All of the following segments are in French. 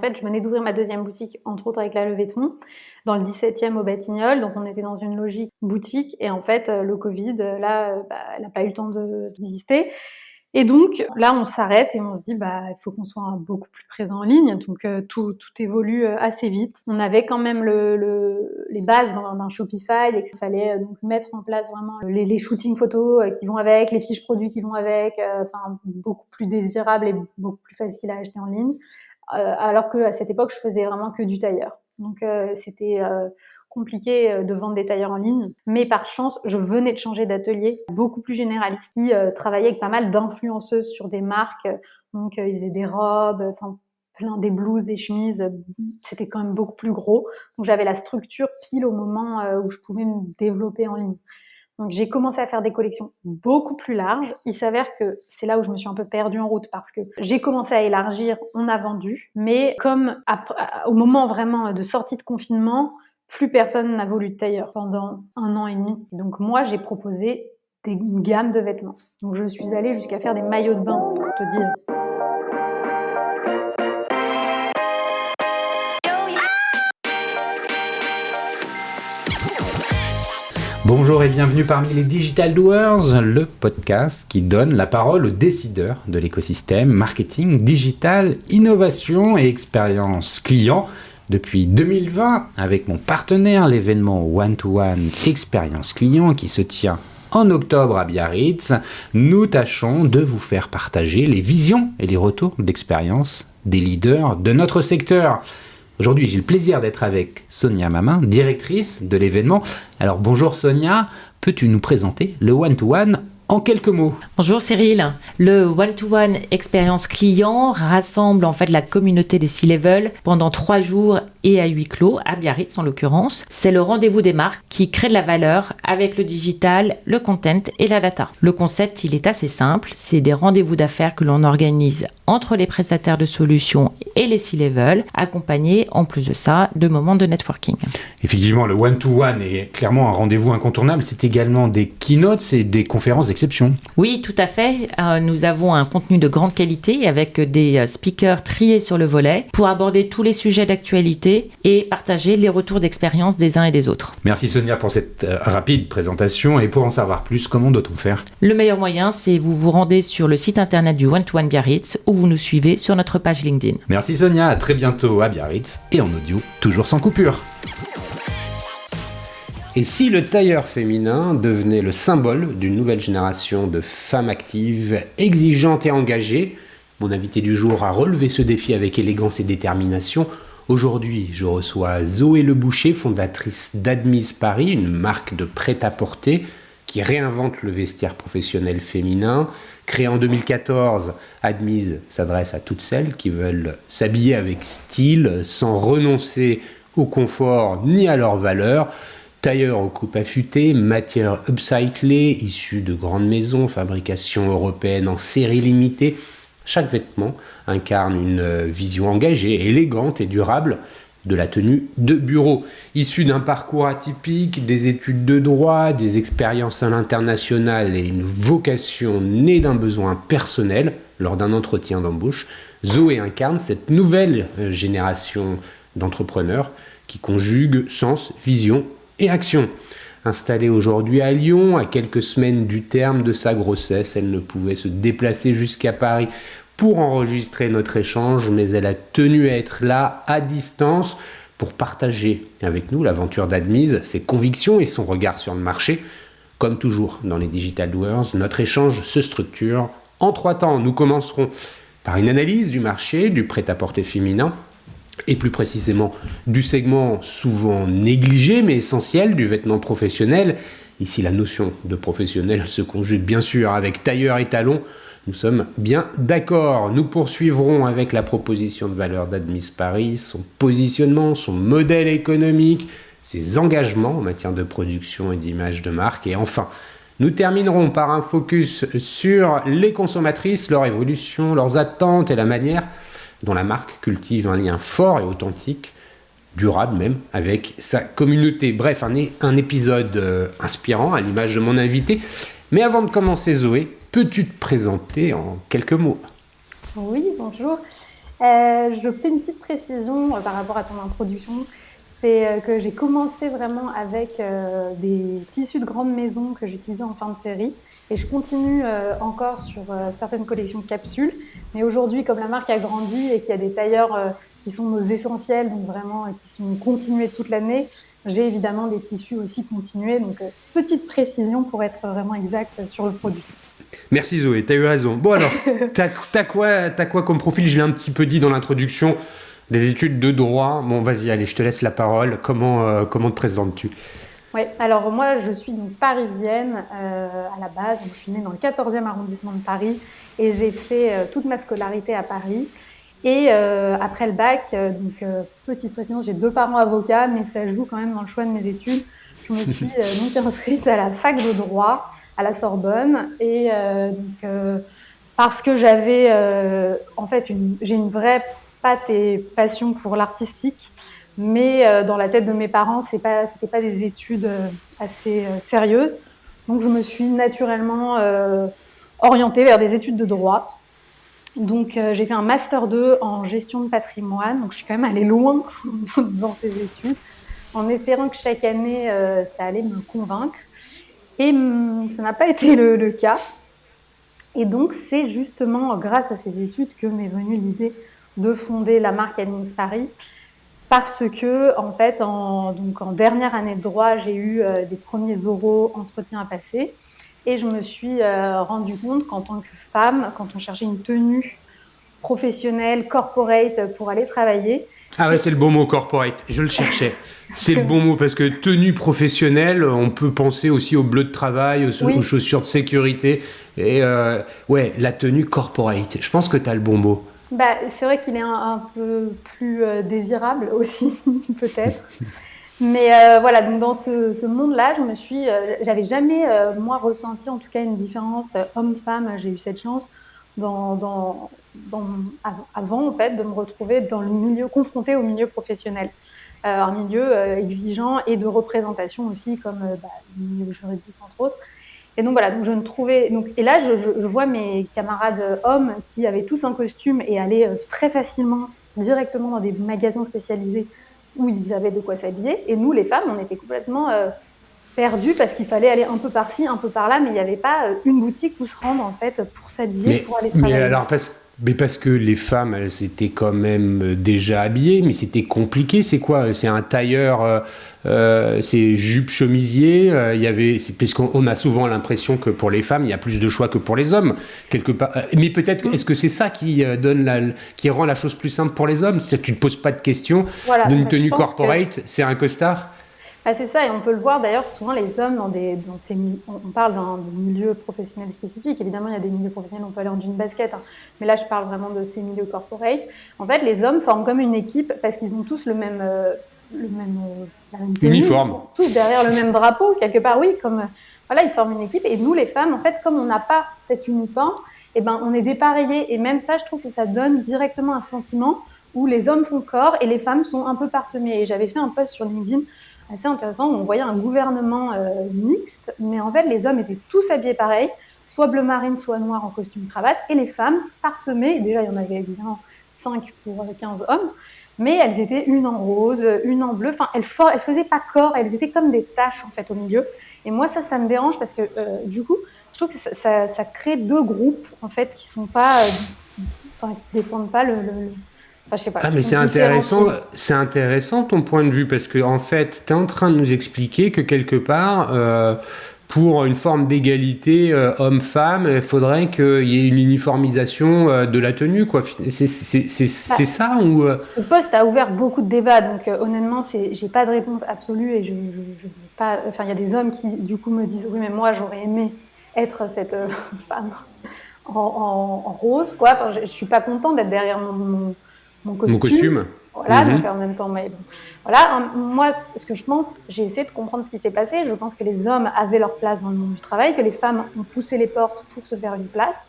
En fait, je venais d'ouvrir ma deuxième boutique, entre autres avec la levée de fonds, dans le 17e au Batignolles. Donc, on était dans une logique boutique. Et en fait, le Covid, elle n'a pas eu le temps d'exister. Et donc, là, on s'arrête et on se dit, il faut qu'on soit beaucoup plus présent en ligne. Donc, tout évolue assez vite. On avait quand même les bases d'un Shopify et qu'il fallait donc mettre en place vraiment les shootings photos qui vont avec, les fiches produits qui vont avec, beaucoup plus désirables et beaucoup plus faciles à acheter en ligne. Alors que à cette époque, je faisais vraiment que du tailleur. Donc, c'était compliqué de vendre des tailleurs en ligne. Mais par chance, je venais de changer d'atelier, beaucoup plus généraliste, qui travaillait avec pas mal d'influenceuses sur des marques. Donc, ils faisaient des robes, plein des blouses, des chemises. C'était quand même beaucoup plus gros. Donc, j'avais la structure pile au moment où je pouvais me développer en ligne. Donc, j'ai commencé à faire des collections beaucoup plus larges. Il s'avère que c'est là où je me suis un peu perdue en route parce que j'ai commencé à élargir, on a vendu. Mais comme au moment vraiment de sortie de confinement, plus personne n'a voulu de tailleur pendant 1 an et demi. Donc, moi, j'ai proposé une gamme de vêtements. Donc, je suis allée jusqu'à faire des maillots de bain, pour te dire. Bonjour et bienvenue parmi les Digital Doers, le podcast qui donne la parole aux décideurs de l'écosystème marketing, digital, innovation et expérience client. Depuis 2020, avec mon partenaire, l'événement One-to-One Expérience Client qui se tient en octobre à Biarritz, nous tâchons de vous faire partager les visions et les retours d'expérience des leaders de notre secteur. Aujourd'hui, j'ai le plaisir d'être avec Sonia Mamin, directrice de l'événement. Alors bonjour Sonia, peux-tu nous présenter le One-to-One en quelques mots? Bonjour Cyril. Le One-to-One Expérience Client rassemble en fait la communauté des C-Level pendant 3 jours et à huis clos, à Biarritz en l'occurrence. C'est le rendez-vous des marques qui crée de la valeur avec le digital, le content et la data. Le concept, il est assez simple. C'est des rendez-vous d'affaires que l'on organise entre les prestataires de solutions et les C-Level, accompagnés en plus de ça de moments de networking. Effectivement, le One-to-One est clairement un rendez-vous incontournable. C'est également des keynotes et des conférences d'exception. Oui, tout à fait. Nous avons un contenu de grande qualité avec des speakers triés sur le volet pour aborder tous les sujets d'actualité et partager les retours d'expérience des uns et des autres. Merci Sonia pour cette rapide présentation. Et pour en savoir plus, comment doit-on faire? Le meilleur moyen, c'est vous rendez sur le site internet du One-to-One Biarritz ou vous nous suivez sur notre page LinkedIn. Merci Sonia, à très bientôt à Biarritz et en audio, toujours sans coupure. Et si le tailleur féminin devenait le symbole d'une nouvelle génération de femmes actives, exigeantes et engagées? Mon invité du jour a relevé ce défi avec élégance et détermination. Aujourd'hui, je reçois Zoé Leboucher, fondatrice d'Admise Paris, une marque de prêt-à-porter qui réinvente le vestiaire professionnel féminin. Créée en 2014, Admise s'adresse à toutes celles qui veulent s'habiller avec style, sans renoncer au confort ni à leurs valeurs. Tailleur aux coupes affûtées, matière upcyclée, issue de grandes maisons, fabrication européenne en série limitée. Chaque vêtement incarne une vision engagée, élégante et durable de la tenue de bureau. Issue d'un parcours atypique, des études de droit, des expériences à l'international et une vocation née d'un besoin personnel lors d'un entretien d'embauche, Zoé incarne cette nouvelle génération d'entrepreneurs qui conjugue sens, vision et action. Installée aujourd'hui à Lyon, à quelques semaines du terme de sa grossesse, elle ne pouvait se déplacer jusqu'à Paris pour enregistrer notre échange, mais elle a tenu à être là, à distance, pour partager avec nous l'aventure d'Admise, ses convictions et son regard sur le marché. Comme toujours dans les Digital Doers, notre échange se structure en 3 temps. Nous commencerons par une analyse du marché, du prêt-à-porter féminin, et plus précisément du segment souvent négligé mais essentiel du vêtement professionnel. Ici, la notion de professionnel se conjugue bien sûr avec tailleur et talon. Nous sommes bien d'accord. Nous poursuivrons avec la proposition de valeur d'Admise Paris, son positionnement, son modèle économique, ses engagements en matière de production et d'image de marque. Et enfin, nous terminerons par un focus sur les consommatrices, leur évolution, leurs attentes et la manière dont la marque cultive un lien fort et authentique, durable même, avec sa communauté. Bref, un épisode inspirant à l'image de mon invité. Mais avant de commencer, Zoé, peux-tu te présenter en quelques mots? Oui, bonjour. Je fais une petite précision par rapport à ton introduction. C'est que j'ai commencé vraiment avec des tissus de grande maison que j'utilisais en fin de série. Et je continue encore sur certaines collections de capsules. Mais aujourd'hui, comme la marque a grandi et qu'il y a des tailleurs qui sont nos essentiels, donc vraiment qui sont continués toute l'année, j'ai évidemment des tissus aussi continués. Donc, petite précision pour être vraiment exact sur le produit. Merci Zoé, t'as eu raison. Bon alors, t'as quoi comme profil? Je l'ai un petit peu dit dans l'introduction, des études de droit. Bon, vas-y, allez, je te laisse la parole. Comment te présentes-tu? Oui, alors moi je suis donc parisienne à la base, donc je suis née dans le 14e arrondissement de Paris et j'ai fait toute ma scolarité à Paris. Et après le bac, petite précision, j'ai 2 parents avocats, mais ça joue quand même dans le choix de mes études. Je me suis donc inscrite à la fac de droit à la Sorbonne et parce que j'avais en fait j'ai une vraie patte et passion pour l'artistique, mais dans la tête de mes parents, c'était pas des études assez sérieuses. Donc je me suis naturellement orientée vers des études de droit. Donc, j'ai fait un master 2 en gestion de patrimoine. Donc, je suis quand même allée loin dans ces études, en espérant que chaque année, ça allait me convaincre. Et ça n'a pas été le cas. Et donc, c'est justement grâce à ces études que m'est venue l'idée de fonder la marque Admins Paris. Parce que, en fait, en dernière année de droit, j'ai eu des premiers oraux entretiens à passer. Et je me suis rendu compte qu'en tant que femme, quand on cherchait une tenue professionnelle, corporate pour aller travailler. Ah ouais, c'est le bon mot, corporate. Je le cherchais. C'est le bon mot parce que tenue professionnelle, on peut penser aussi au bleu de travail, aux chaussures de sécurité. Et ouais, la tenue corporate. Je pense que tu as le bon mot. C'est vrai qu'il est un peu plus désirable aussi, peut-être. Mais voilà, donc dans ce monde-là, j'avais jamais, moi, ressenti en tout cas une différence homme-femme. J'ai eu cette chance avant, en fait, de me retrouver dans le milieu, confrontée au milieu professionnel. Un milieu exigeant et de représentation aussi, comme le milieu juridique, entre autres. Et donc voilà, donc je ne trouvais. Et là, je vois mes camarades hommes qui avaient tous un costume et allaient très facilement, directement dans des magasins spécialisés où ils avaient de quoi s'habiller. Et nous, les femmes, on était complètement perdues parce qu'il fallait aller un peu par-ci, un peu par-là, mais il n'y avait pas une boutique où se rendre en fait pour s'habiller, pour aller travailler. Mais alors parce que les femmes, elles étaient quand même déjà habillées, mais c'était compliqué. C'est quoi? C'est un tailleur, c'est jupe chemisier. Parce qu'on a souvent l'impression que pour les femmes, il y a plus de choix que pour les hommes quelque part. Mais peut-être, est-ce que c'est ça qui qui rend la chose plus simple pour les hommes? C'est que tu ne te poses pas de questions. Voilà, d'une tenue corporate, c'est un costard. C'est ça, et on peut le voir d'ailleurs souvent les hommes on parle d'un milieu professionnel spécifique. Évidemment, il y a des milieux professionnels, on peut aller en jean basket, mais là je parle vraiment de ces milieux corporate. En fait, les hommes forment comme une équipe parce qu'ils ont tous la même tenue, uniforme. Ils sont tous derrière le même drapeau quelque part, oui, voilà, ils forment une équipe. Et nous, les femmes, en fait, comme on n'a pas cet uniforme, on est dépareillés. Et même ça, je trouve que ça donne directement un sentiment où les hommes font corps et les femmes sont un peu parsemées. Et j'avais fait un post sur LinkedIn assez intéressant où on voyait un gouvernement mixte, mais en fait les hommes étaient tous habillés pareil, soit bleu marine, soit noir en costume cravate, et les femmes parsemées. Déjà il y en avait évidemment 5 pour 15 hommes, mais elles étaient une en rose, une en bleu, enfin elles faisaient pas corps, elles étaient comme des taches en fait au milieu. Et moi ça me dérange parce que du coup je trouve que ça crée 2 groupes en fait qui sont pas, qui défendent pas le je sais pas, mais c'est intéressant ton point de vue parce que en fait, tu es en train de nous expliquer que quelque part, pour une forme d'égalité homme-femme, il faudrait qu'il y ait une uniformisation de la tenue, quoi. C'est ça ou Ce poste a ouvert beaucoup de débats, donc honnêtement, j'ai pas de réponse absolue et je pas. Enfin, il y a des hommes qui du coup me disent oui, mais moi j'aurais aimé être cette femme en rose, quoi. Enfin, je suis pas contente d'être derrière mon costume. Voilà, donc en même temps, mais bon. Voilà, moi, ce que je pense, j'ai essayé de comprendre ce qui s'est passé. Je pense que les hommes avaient leur place dans le monde du travail, que les femmes ont poussé les portes pour se faire une place.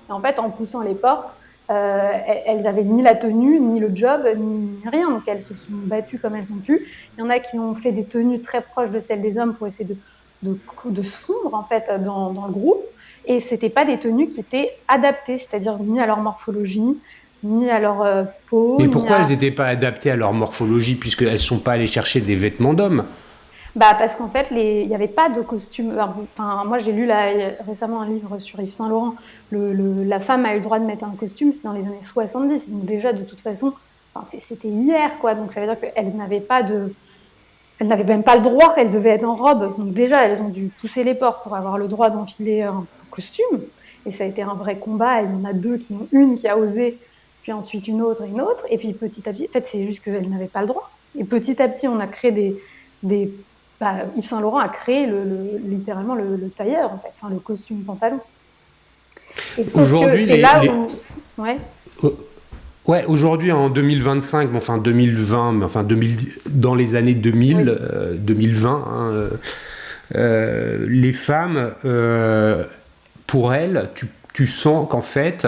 Et en fait, en poussant les portes, elles avaient ni la tenue, ni le job, ni rien. Donc elles se sont battues comme elles ont pu. Il y en a qui ont fait des tenues très proches de celles des hommes pour essayer de se fondre en fait dans le groupe. Et c'était pas des tenues qui étaient adaptées, c'est-à-dire ni à leur morphologie, ni à leur peau. Mais ni pourquoi à... elles n'étaient pas adaptées à leur morphologie, puisqu'elles ne sont pas allées chercher des vêtements d'hommes? Bah, parce qu'en fait, il n'y avait pas de costume. Enfin, moi, j'ai lu récemment un livre sur Yves Saint Laurent. La femme a eu le droit de mettre un costume, c'était dans les années 70. Donc déjà, de toute façon, enfin, c'était hier, quoi. Donc ça veut dire qu'elles n'avaient pas de... Elles n'avaient même pas le droit, elles devaient être en robe. Donc déjà, elles ont dû pousser les portes pour avoir le droit d'enfiler un costume. Et ça a été un vrai combat. Il y en a deux une qui a osé, puis ensuite une autre et une autre. Et puis petit à petit, en fait, c'est juste qu'elles n'avaient pas le droit. Et petit à petit, on a créé Yves Saint Laurent a créé littéralement le tailleur, en fait, enfin le costume pantalon. Et sauf que c'est où... Ouais. Ouais, aujourd'hui en 2025, enfin 2020, mais enfin dans les années 2000, 2020, hein, les femmes, pour elles, tu sens qu'en fait,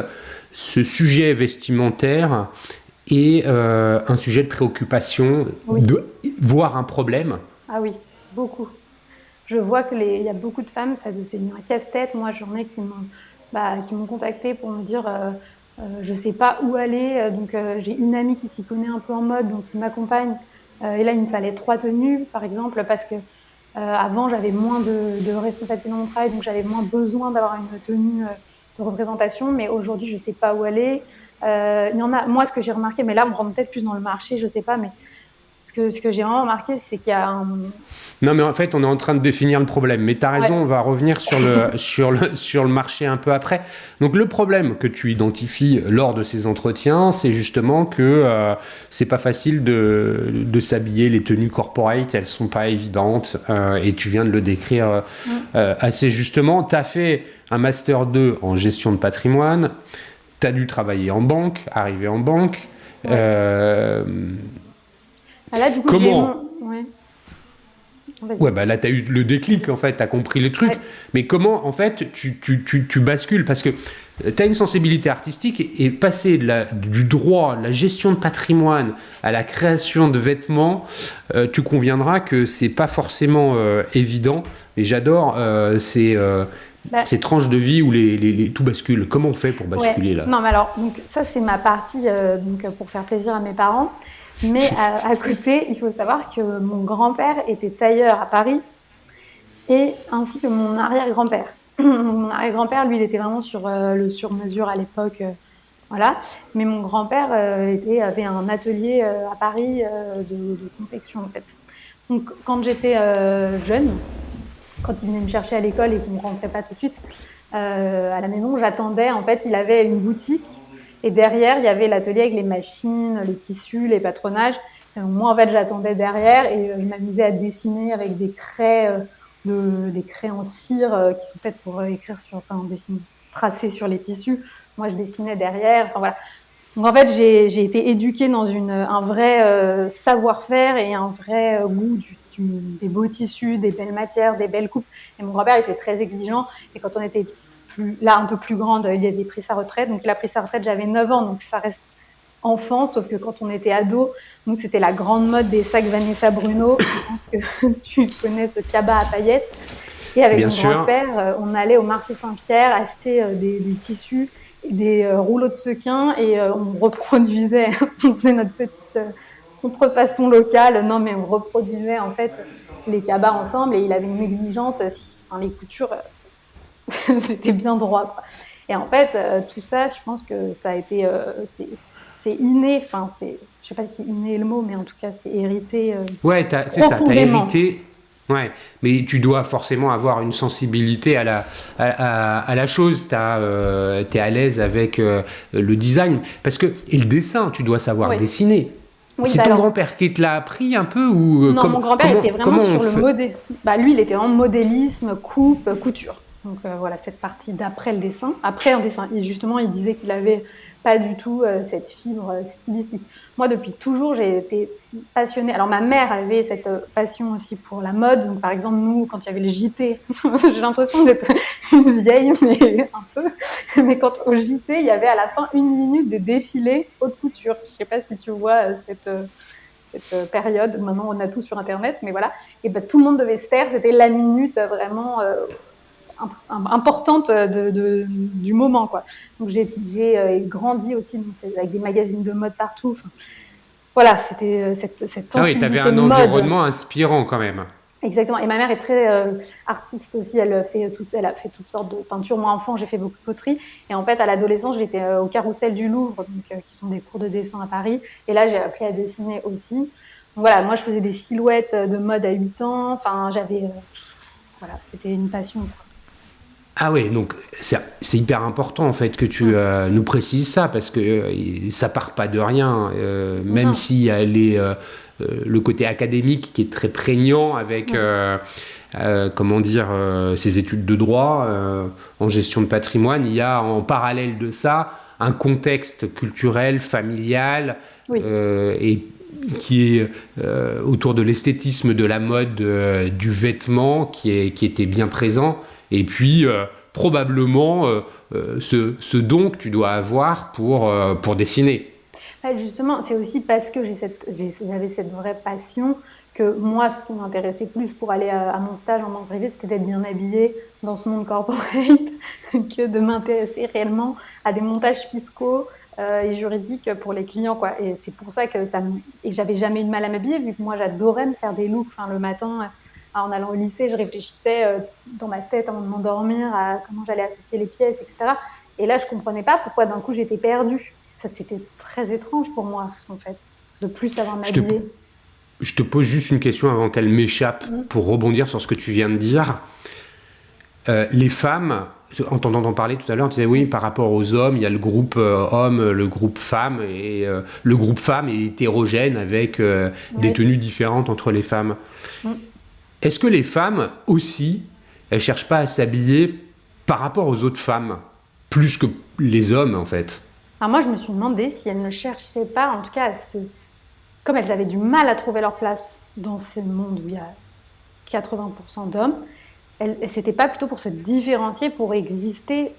ce sujet vestimentaire est un sujet de préoccupation, voire un problème. Ah oui, beaucoup. Je vois qu'il y a beaucoup de femmes, c'est un casse-tête. Moi, j'en ai qui m'ont contacté pour me dire je ne sais pas où aller. Donc, j'ai une amie qui s'y connaît un peu en mode, donc qui m'accompagne. Et là, il me fallait 3 tenues, par exemple, parce que avant, j'avais moins de responsabilités dans mon travail, donc j'avais moins besoin d'avoir une tenue de représentation. Mais aujourd'hui, je ne sais pas où aller. Il y en a, moi, ce que j'ai remarqué, mais là, on rentre peut-être plus dans le marché, je ne sais pas, mais ce que j'ai vraiment remarqué, c'est qu'il y a un... Non, mais en fait, on est en train de définir le problème. Mais tu as raison, on va revenir sur le marché un peu après. Donc, le problème que tu identifies lors de ces entretiens, c'est justement que c'est pas facile de s'habiller. Les tenues corporate, elles sont pas évidentes. Et tu viens de le décrire assez justement. Tu as fait un Master 2 en gestion de patrimoine. Tu as dû travailler en banque, arriver en banque. Là, du coup, comment là, tu as eu le déclic, en fait, tu as compris le truc. Ouais. Mais comment, en fait, tu bascules? Parce que tu as une sensibilité artistique et passer du droit, la gestion de patrimoine à la création de vêtements, tu conviendras que c'est pas forcément évident. Et j'adore ces tranches de vie où tout bascule. Comment on fait pour basculer là? Non, mais alors, donc, ça, c'est ma partie pour faire plaisir à mes parents. Mais à côté, il faut savoir que mon grand-père était tailleur à Paris, ainsi que mon arrière-grand-père. Mon arrière-grand-père, lui, il était vraiment sur le sur-mesure à l'époque. Voilà. Mais mon grand-père avait un atelier à Paris de confection, en fait. Donc, quand j'étais jeune, quand il venait me chercher à l'école et qu'on ne rentrait pas tout de suite à la maison, j'attendais. En fait, il avait une boutique. Et derrière, il y avait l'atelier avec les machines, les tissus, les patronages. Et donc, moi, en fait, j'attendais derrière et je m'amusais à dessiner avec des craies, des craies en cire qui sont faites pour tracer sur les tissus. Moi, je dessinais derrière. Enfin, voilà. Donc, en fait, j'ai été éduquée dans un vrai savoir-faire et un vrai goût des beaux tissus, des belles matières, des belles coupes. Et mon grand-père était très exigeant. Et quand on était un peu plus grande, il avait pris sa retraite. Donc, il a pris sa retraite, j'avais 9 ans, donc ça reste enfant. Sauf que quand on était ado, nous, c'était la grande mode des sacs Vanessa Bruno. Je pense que tu connais ce cabas à paillettes. Et avec mon grand-père, on allait au marché Saint-Pierre acheter des tissus, et des rouleaux de sequins et on reproduisait, on faisait notre petite contrefaçon locale. Non, mais on reproduisait en fait les cabas ensemble et il avait une exigence, les coutures... c'était bien droit, quoi. Et en fait, tout ça, je pense que ça a été, c'est inné. Enfin, je sais pas si inné est le mot, mais en tout cas, c'est hérité. C'est ça. T'as hérité. Ouais, mais tu dois forcément avoir une sensibilité à la chose. T'es à l'aise avec le design, et le dessin, tu dois savoir dessiner. Oui, c'est ton grand-père qui te l'a appris un peu ou non, mon grand-père était vraiment sur le modèle. Lui, il était en modélisme, coupe, couture. Donc voilà, cette partie d'après le dessin. Après un dessin, justement, il disait qu'il n'avait pas du tout cette fibre stylistique. Moi, depuis toujours, j'ai été passionnée. Alors, ma mère avait cette passion aussi pour la mode. Donc, par exemple, nous, quand il y avait le JT, j'ai l'impression d'être une vieille, mais un peu. Mais quand au JT, il y avait à la fin 1 minute de défilé haute couture. Je ne sais pas si tu vois cette période. Maintenant, on a tout sur Internet, mais voilà. Et tout le monde devait se taire. C'était la minute vraiment... importante du moment, quoi. Donc j'ai grandi aussi avec des magazines de mode partout. Enfin, voilà, c'était cette sensibilité. Ah oui, tu avais un environnement inspirant quand même. Exactement. Et ma mère est très artiste aussi. Elle a fait toutes sortes de peintures. Moi, enfant, j'ai fait beaucoup de poterie. Et en fait, à l'adolescence, j'étais au Carrousel du Louvre, donc, qui sont des cours de dessin à Paris. Et là, j'ai appris à dessiner aussi. Donc voilà, moi, je faisais des silhouettes de mode à 8 ans. Enfin, voilà, c'était une passion, quoi. Ah oui, donc c'est hyper important en fait que tu nous précises ça, parce que ça part pas de rien, même s'il y a le côté académique qui est très prégnant avec comment dire, ces études de droit en gestion de patrimoine. Il y a en parallèle de ça un contexte culturel, familial, et qui est autour de l'esthétisme de la mode, du vêtement qui était bien présent. Et puis, probablement, ce don que tu dois avoir pour dessiner. Justement, c'est aussi parce que j'avais cette vraie passion que moi, ce qui m'intéressait plus pour aller à mon stage en banque privée, c'était d'être bien habillée dans ce monde corporate que de m'intéresser réellement à des montages fiscaux et juridiques pour les clients, quoi. Et c'est pour ça que et j'avais jamais eu de mal à m'habiller, vu que moi, j'adorais me faire des looks. Enfin, le matin, en allant au lycée, je réfléchissais dans ma tête avant de m'endormir à comment j'allais associer les pièces, etc. Et là, je comprenais pas pourquoi d'un coup j'étais perdue. Ça, c'était très étrange pour moi, en fait, de plus savoir m'habiller. Je te pose juste une question avant qu'elle m'échappe, pour rebondir sur ce que tu viens de dire. Les femmes, en t'entendant parler tout à l'heure, tu disais oui, par rapport aux hommes, il y a le groupe homme, le groupe femme, et le groupe femme est hétérogène avec des tenues différentes entre les femmes. Est-ce que les femmes aussi, elles cherchent pas à s'habiller par rapport aux autres femmes, plus que les hommes en fait? Alors moi, je me suis demandé si elles ne cherchaient pas, en tout cas, comme elles avaient du mal à trouver leur place dans ce monde où il y a 80% d'hommes, c'était pas plutôt pour se différencier, pour exister.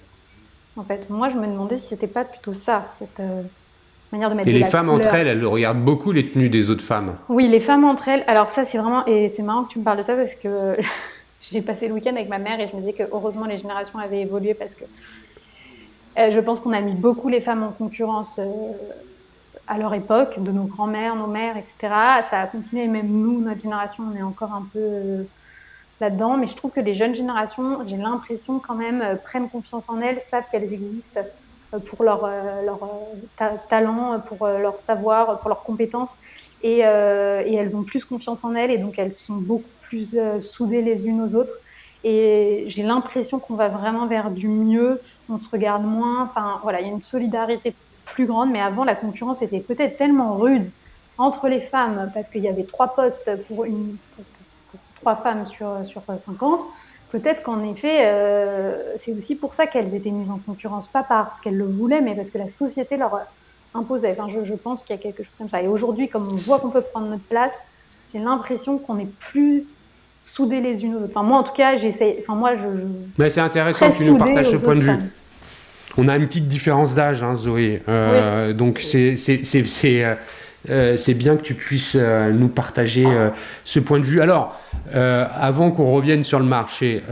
En fait, moi, je me demandais si c'était pas plutôt ça, cette manière de mettre de la couleur. Et les femmes entre elles, elles regardent beaucoup les tenues des autres femmes. Oui, les femmes entre elles. Alors ça, c'est vraiment... Et c'est marrant que tu me parles de ça parce que j'ai passé le week-end avec ma mère et je me disais que heureusement, les générations avaient évolué parce que je pense qu'on a mis beaucoup les femmes en concurrence à leur époque, de nos grands-mères, nos mères, etc. Ça a continué, même nous, notre génération, on est encore un peu là-dedans. Mais je trouve que les jeunes générations, j'ai l'impression quand même, prennent confiance en elles, savent qu'elles existent pour leur talent, pour leur savoir, pour leurs compétences. Et elles ont plus confiance en elles et donc elles sont beaucoup plus soudées les unes aux autres. Et j'ai l'impression qu'on va vraiment vers du mieux, on se regarde moins, enfin voilà, il y a une solidarité plus grande, mais avant la concurrence était peut-être tellement rude entre les femmes, parce qu'il y avait 3 postes pour 3 femmes sur 50, peut-être qu'en effet, c'est aussi pour ça qu'elles étaient mises en concurrence, pas parce qu'elles le voulaient, mais parce que la société leur imposait. Enfin, je pense qu'il y a quelque chose comme ça. Et aujourd'hui, comme on voit qu'on peut prendre notre place, j'ai l'impression qu'on n'est plus soudées les unes aux autres. Enfin, moi, en tout cas, j'essaie. Enfin, moi, Mais c'est intéressant que tu nous partages ce point de vue. On a une petite différence d'âge, hein, Zoé. Oui. Donc, c'est bien que tu puisses nous partager ce point de vue. Alors, avant qu'on revienne sur le marché,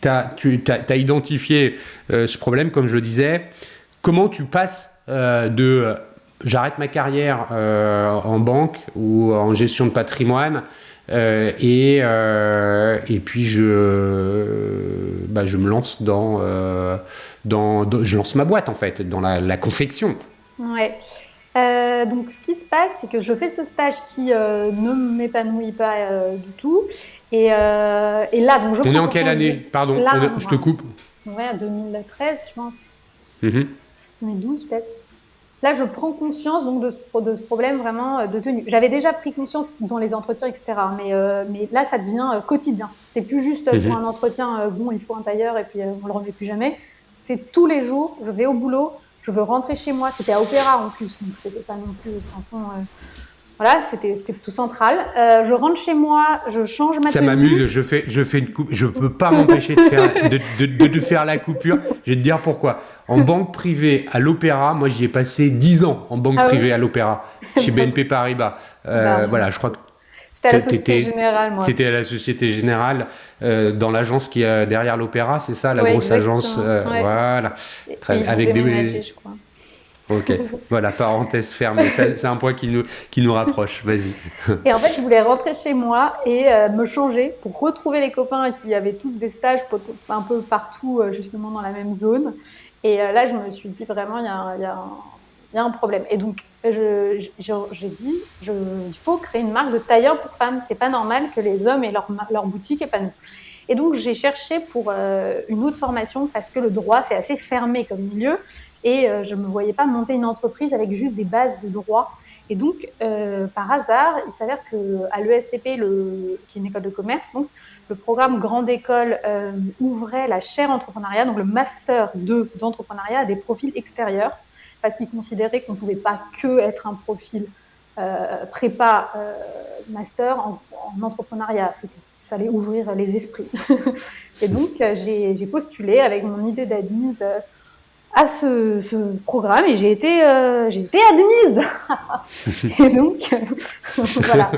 tu as identifié ce problème, comme je le disais. Comment tu passes de j'arrête ma carrière en banque ou en gestion de patrimoine et puis je me lance je lance ma boîte en fait dans la confection. Ouais. Donc ce qui se passe, c'est que je fais ce stage qui ne m'épanouit pas du tout. Et là, donc on est en quelle année? Pardon, là, je te coupe. Ouais, 2013, je pense. 2012 peut-être. Là, je prends conscience donc de ce problème vraiment de tenue. J'avais déjà pris conscience dans les entretiens, etc. Mais là, ça devient quotidien. C'est plus juste pour un entretien, bon, il faut un tailleur et puis on le remet plus jamais. C'est tous les jours, je vais au boulot, je veux rentrer chez moi. C'était à Opéra en plus, donc c'était pas non plus en fond. Voilà, c'était tout central. Je rentre chez moi, je change ma tenue. Ça m'amuse, je fais une coupe. Je peux pas m'empêcher de faire la coupure. Je vais te dire pourquoi. En banque privée à l'Opéra, moi j'y ai passé 10 ans en banque privée à l'Opéra, chez BNP Paribas. Voilà, je crois que C'était à la Société Générale, moi. C'était à la Société Générale, dans l'agence qui est derrière l'Opéra, c'est ça, la grosse agence. Voilà. Avec des. Je crois. Ok, voilà, parenthèse fermée. C'est un point qui nous rapproche. Vas-y. Et en fait, je voulais rentrer chez moi et me changer pour retrouver les copains qui avaient tous des stages un peu partout, justement dans la même zone. Et là, je me suis dit vraiment, il y a un problème. Et donc, j'ai dit, il faut créer une marque de tailleurs pour femmes. C'est pas normal que les hommes aient leur boutique et pas nous. Et donc, j'ai cherché pour une autre formation parce que le droit, c'est assez fermé comme milieu. Et je ne me voyais pas monter une entreprise avec juste des bases de droit. Et donc, par hasard, il s'avère qu'à l'ESCP, qui est une école de commerce, donc, le programme Grande École ouvrait la chaire entrepreneuriat, donc le master 2 d'entrepreneuriat à des profils extérieurs, parce qu'ils considéraient qu'on ne pouvait pas que être un profil prépa master en entrepreneuriat. Il fallait ouvrir les esprits. Et donc, j'ai postulé avec mon idée d'admise à ce programme et j'ai été admise. Et donc, voilà,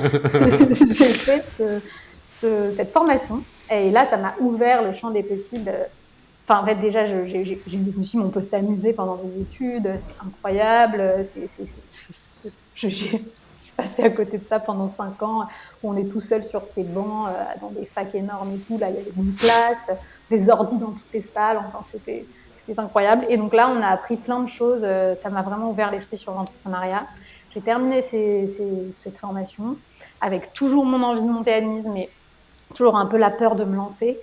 j'ai fait cette formation. Et là, ça m'a ouvert le champ des possibles. Enfin, en fait, déjà, je me suis dit, on peut s'amuser pendant ses études, c'est incroyable. J'ai passé à côté de ça pendant 5 ans, où on est tout seul sur ces bancs, dans des facs énormes et tout. Là, il y avait une classe, des ordis dans toutes les salles. Enfin, c'était incroyable. Et donc là, on a appris plein de choses. Ça m'a vraiment ouvert l'esprit sur l'entrepreneuriat. J'ai terminé cette formation avec toujours mon envie de monter admise, mais toujours un peu la peur de me lancer.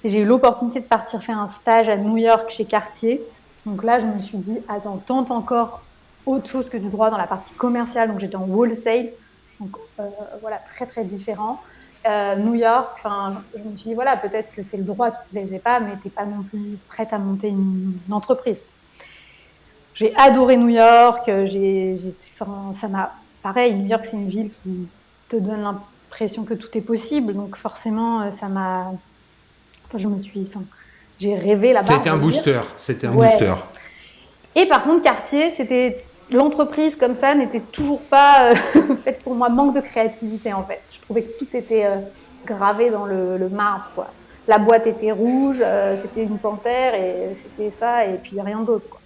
Et j'ai eu l'opportunité de partir faire un stage à New York chez Cartier. Donc là, je me suis dit, attends, tente encore autre chose que du droit dans la partie commerciale. Donc j'étais en wholesale. Donc voilà, très, très différent. New York, je me suis dit, voilà, peut-être que c'est le droit qui ne te plaisait pas, mais tu n'es pas non plus prête à monter une entreprise. J'ai adoré New York. Ça m'a... Pareil, New York, c'est une ville qui te donne l'impression que tout est possible. Donc forcément, ça m'a... j'ai rêvé là-bas. C'était un booster. Booster. Et par contre, Cartier, l'entreprise comme ça n'était toujours pas faite pour moi, manque de créativité en fait. Je trouvais que tout était gravé dans le marbre, quoi. La boîte était rouge, c'était une panthère et c'était ça et puis rien d'autre, quoi.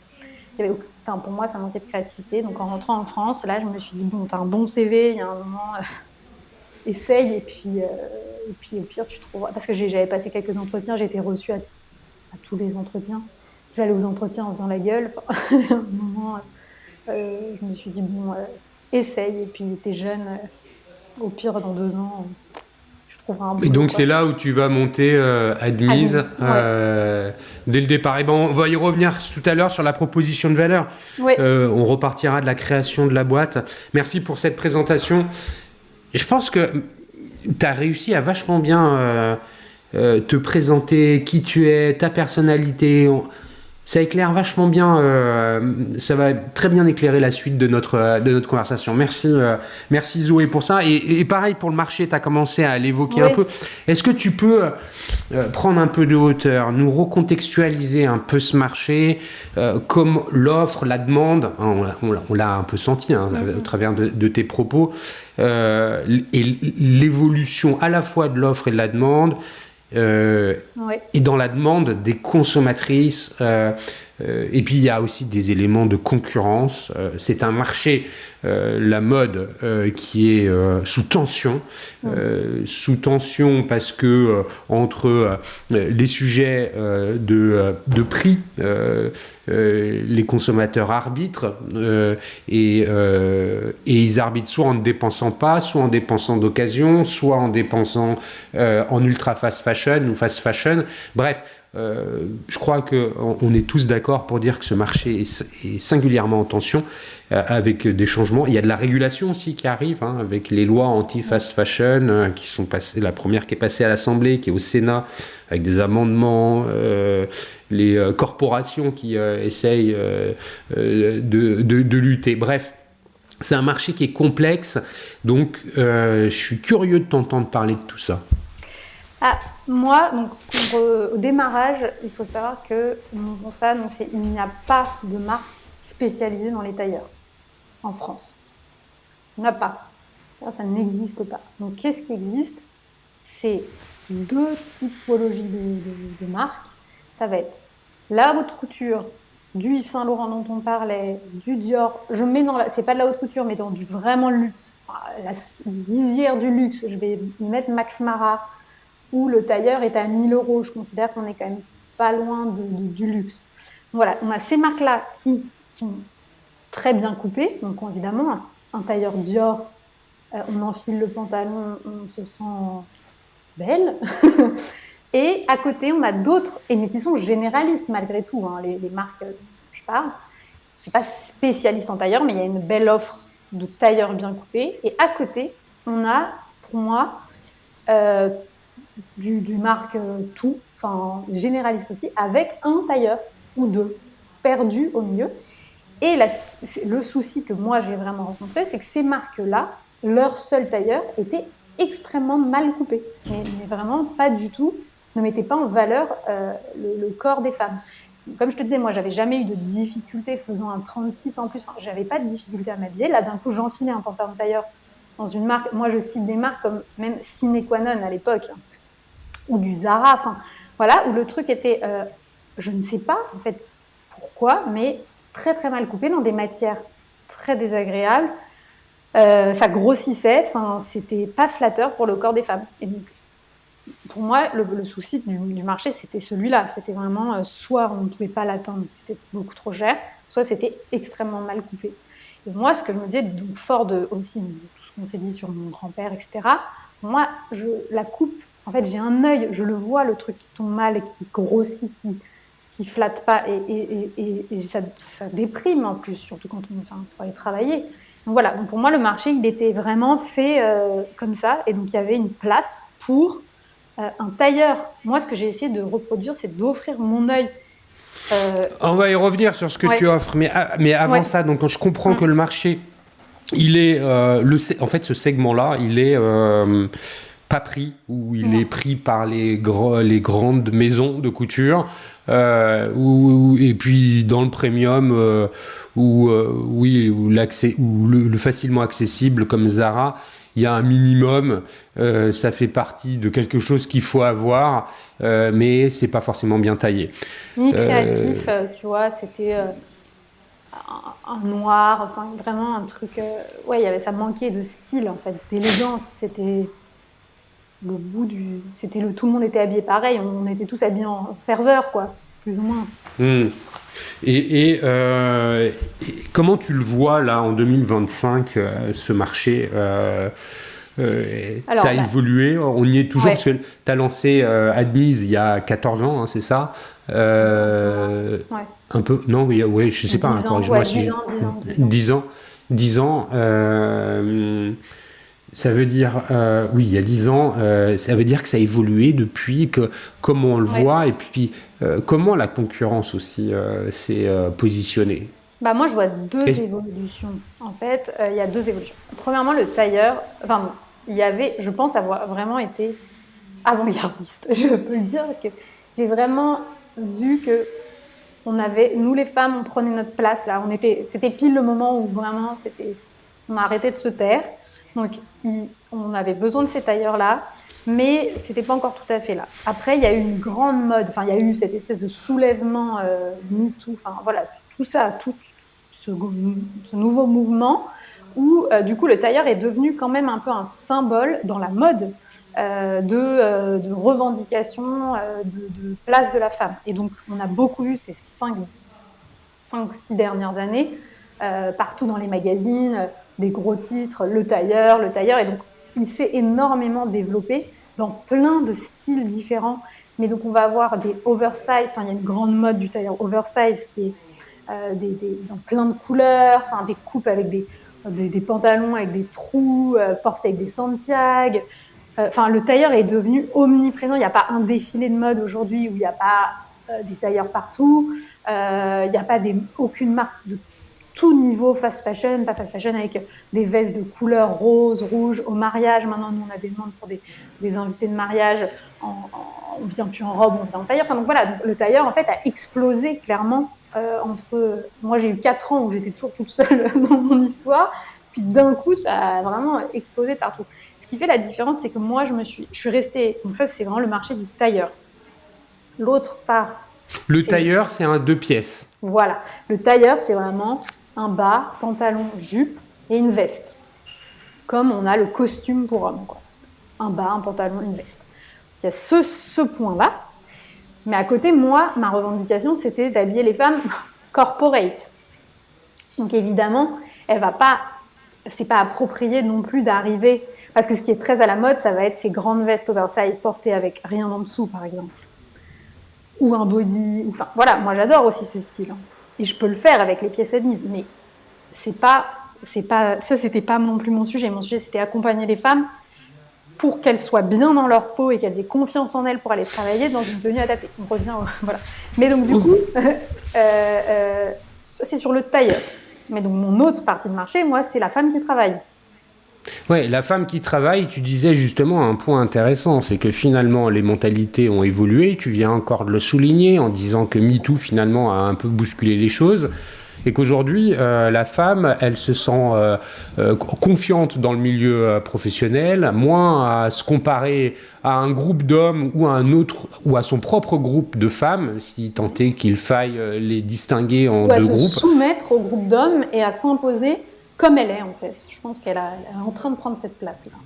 Pour moi, ça manquait de créativité. Donc en rentrant en France, là, je me suis dit, bon, t'as un bon CV, il y a un moment, essaye et puis au pire, tu trouveras. Parce que j'avais passé quelques entretiens, j'ai été reçue à tous les entretiens. J'allais aux entretiens en faisant la gueule. À un moment, je me suis dit, bon, essaye, et puis t'es jeune, au pire, dans 2 ans, tu trouveras un boulot. Et donc, c'est là où tu vas monter admise dès le départ. Et on va y revenir tout à l'heure sur la proposition de valeur. Oui. On repartira de la création de la boîte. Merci pour cette présentation. Et je pense que tu as réussi à vachement bien te présenter qui tu es, ta personnalité. Ça éclaire vachement bien, ça va très bien éclairer la suite de notre conversation. Merci Zoé pour ça. Et pareil pour le marché, tu as commencé à l'évoquer un peu. Est-ce que tu peux prendre un peu de hauteur, nous recontextualiser un peu ce marché, comme l'offre, la demande, on l'a un peu senti au travers de tes propos, et l'évolution à la fois de l'offre et de la demande, et dans la demande des consommatrices, et puis il y a aussi des éléments de concurrence. C'est un marché, la mode, qui est sous tension, parce que entre les sujets de prix, les consommateurs arbitrent, et ils arbitrent soit en ne dépensant pas, soit en dépensant d'occasion, soit en dépensant en ultra fast fashion ou fast fashion. Bref, je crois qu'on est tous d'accord pour dire que ce marché est singulièrement en tension, avec des changements. Il y a de la régulation aussi qui arrive, avec les lois anti-fast fashion qui sont passées. La première qui est passée à l'Assemblée, qui est au Sénat, avec des amendements, les corporations qui essayent de lutter. Bref, c'est un marché qui est complexe, donc je suis curieux de t'entendre parler de tout ça. Moi, donc, au démarrage, il faut savoir que mon constat, il n'y a pas de marque spécialisée dans les tailleurs en France. Il n'y en a pas. Ça n'existe pas. Donc, qu'est-ce qui existe? C'est 2 typologies de marques. Ça va être la haute couture, du Yves Saint Laurent dont on parlait, du Dior. Je mets c'est pas de la haute couture, mais dans du vraiment luxe, la lisière du luxe. Je vais y mettre Max Mara, où le tailleur est à 1 000 €. Je considère qu'on est quand même pas loin du luxe. Voilà, on a ces marques-là qui sont très bien coupées. Donc, évidemment, un tailleur Dior, on enfile le pantalon, on se sent belle. Et à côté, on a d'autres, mais qui sont généralistes malgré tout, hein, les marques dont je parle. Je ne suis pas spécialiste en tailleur, mais il y a une belle offre de tailleurs bien coupés. Et à côté, on a, pour moi, du marque tout, enfin généraliste aussi, avec un tailleur ou 2 perdus au milieu. Et le souci que moi j'ai vraiment rencontré, c'est que ces marques-là, leur seul tailleur était extrêmement mal coupé, mais vraiment pas du tout, ne mettait pas en valeur le corps des femmes. Comme je te disais, moi j'avais jamais eu de difficulté faisant un 36 en plus, enfin, j'avais pas de difficulté à m'habiller. Là d'un coup j'enfilais un pantalon tailleur dans une marque, moi je cite des marques comme même Sine Qua Non à l'époque, ou du Zara, enfin voilà, où le truc était, je ne sais pas en fait pourquoi, mais très très mal coupé dans des matières très désagréables. Ça grossissait, enfin c'était pas flatteur pour le corps des femmes. Et donc, pour moi, le souci du marché, c'était celui-là. C'était vraiment, soit on ne pouvait pas l'atteindre, c'était beaucoup trop cher, soit c'était extrêmement mal coupé. Et moi, ce que je me disais, donc fort aussi de tout ce qu'on s'est dit sur mon grand-père, etc., moi, la coupe, en fait, j'ai un œil, je le vois, le truc qui tombe mal, qui grossit, qui flatte pas, et ça déprime en plus, surtout quand on faut aller travailler. Donc voilà, donc pour moi, le marché, il était vraiment fait comme ça, et donc il y avait une place pour un tailleur. Moi, ce que j'ai essayé de reproduire, c'est d'offrir mon œil. On va y revenir sur ce que tu offres, mais avant ça, donc je comprends que le marché, il est en fait, ce segment-là, il est pas pris, ou il est pris par les grandes maisons de couture, et puis dans le premium, où le facilement accessible comme Zara, il y a un minimum, ça fait partie de quelque chose qu'il faut avoir, mais c'est pas forcément bien taillé. Ni créatif, tu vois, c'était un noir, enfin vraiment un truc, ça manquait de style en fait, d'élégance. C'était tout le monde était habillé pareil, on était tous habillés en serveur, quoi, plus ou moins. Et comment tu le vois là en 2025, ce marché, ça a évolué, on y est toujours, parce que tu as lancé Admise il y a 14 ans, hein, c'est ça, un peu, non, oui, je sais pas, corrige-moi si 10 ans, ça veut dire, oui, il y a 10 ans, ça veut dire que ça a évolué depuis, comment on le voit, et puis comment la concurrence aussi s'est positionnée. Moi, je vois 2 évolutions. En fait, il y a 2 évolutions. Premièrement, le tailleur, je pense avoir vraiment été avant-gardiste, je peux le dire, parce que j'ai vraiment vu que nous les femmes, on prenait notre place là. C'était pile le moment où vraiment, on a arrêté de se taire. Donc, on avait besoin de ces tailleurs-là, mais c'était pas encore tout à fait là. Après, il y a eu une grande mode, il y a eu cette espèce de soulèvement MeToo, voilà, tout ça, tout ce nouveau mouvement où, du coup, le tailleur est devenu quand même un peu un symbole dans la mode de revendication, de place de la femme. Et donc, on a beaucoup vu ces 5-6 dernières années, partout dans les magazines, des gros titres, le tailleur, et donc il s'est énormément développé dans plein de styles différents. Mais donc on va avoir des oversize, il y a une grande mode du tailleur oversize qui est dans plein de couleurs, des coupes avec des pantalons avec des trous, portés avec des Santiago. Le tailleur est devenu omniprésent. Il n'y a pas un défilé de mode aujourd'hui où il n'y a pas des tailleurs partout. Il n'y a pas aucune marque de tout niveau fast fashion, pas fast fashion, avec des vestes de couleur rose, rouge. Au mariage, maintenant, nous, on a des demandes pour des invités de mariage. On vient plus en robe, on vient en tailleur. Donc voilà, le tailleur, en fait, a explosé clairement moi, j'ai eu 4 ans où j'étais toujours toute seule dans mon histoire. Puis d'un coup, ça a vraiment explosé partout. Ce qui fait la différence, c'est que moi, je suis restée... Donc ça, c'est vraiment le marché du tailleur. L'autre part... Le tailleur, c'est un 2 pièces. Voilà. Le tailleur, c'est vraiment un bas, pantalon, jupe et une veste. Comme on a le costume pour homme, quoi. Un bas, un pantalon, une veste. Il y a ce point-là. Mais à côté, moi, ma revendication, c'était d'habiller les femmes corporate. Donc évidemment, c'est pas approprié non plus d'arriver, parce que ce qui est très à la mode, ça va être ces grandes vestes oversize portées avec rien en dessous, par exemple. Ou un body, enfin voilà, moi j'adore aussi ce style. Hein. Et je peux le faire avec les pièces admises, mais ça c'était pas non plus mon sujet. Mon sujet, c'était accompagner les femmes pour qu'elles soient bien dans leur peau et qu'elles aient confiance en elles pour aller travailler dans une tenue adaptée. On revient voilà. Mais donc du coup, c'est sur le tailleur. Mais donc mon autre partie de marché, moi, c'est la femme qui travaille. Ouais, la femme qui travaille, tu disais justement un point intéressant, c'est que finalement les mentalités ont évolué, tu viens encore de le souligner en disant que MeToo finalement a un peu bousculé les choses. Et qu'aujourd'hui, la femme, elle se sent confiante dans le milieu professionnel, moins à se comparer à un groupe d'hommes ou à un autre, ou à son propre groupe de femmes, si tant est qu'il faille les distinguer en deux groupes. Ou à se soumettre au groupe d'hommes et à s'imposer comme elle est, en fait. Je pense qu'elle est en train de prendre cette place-là.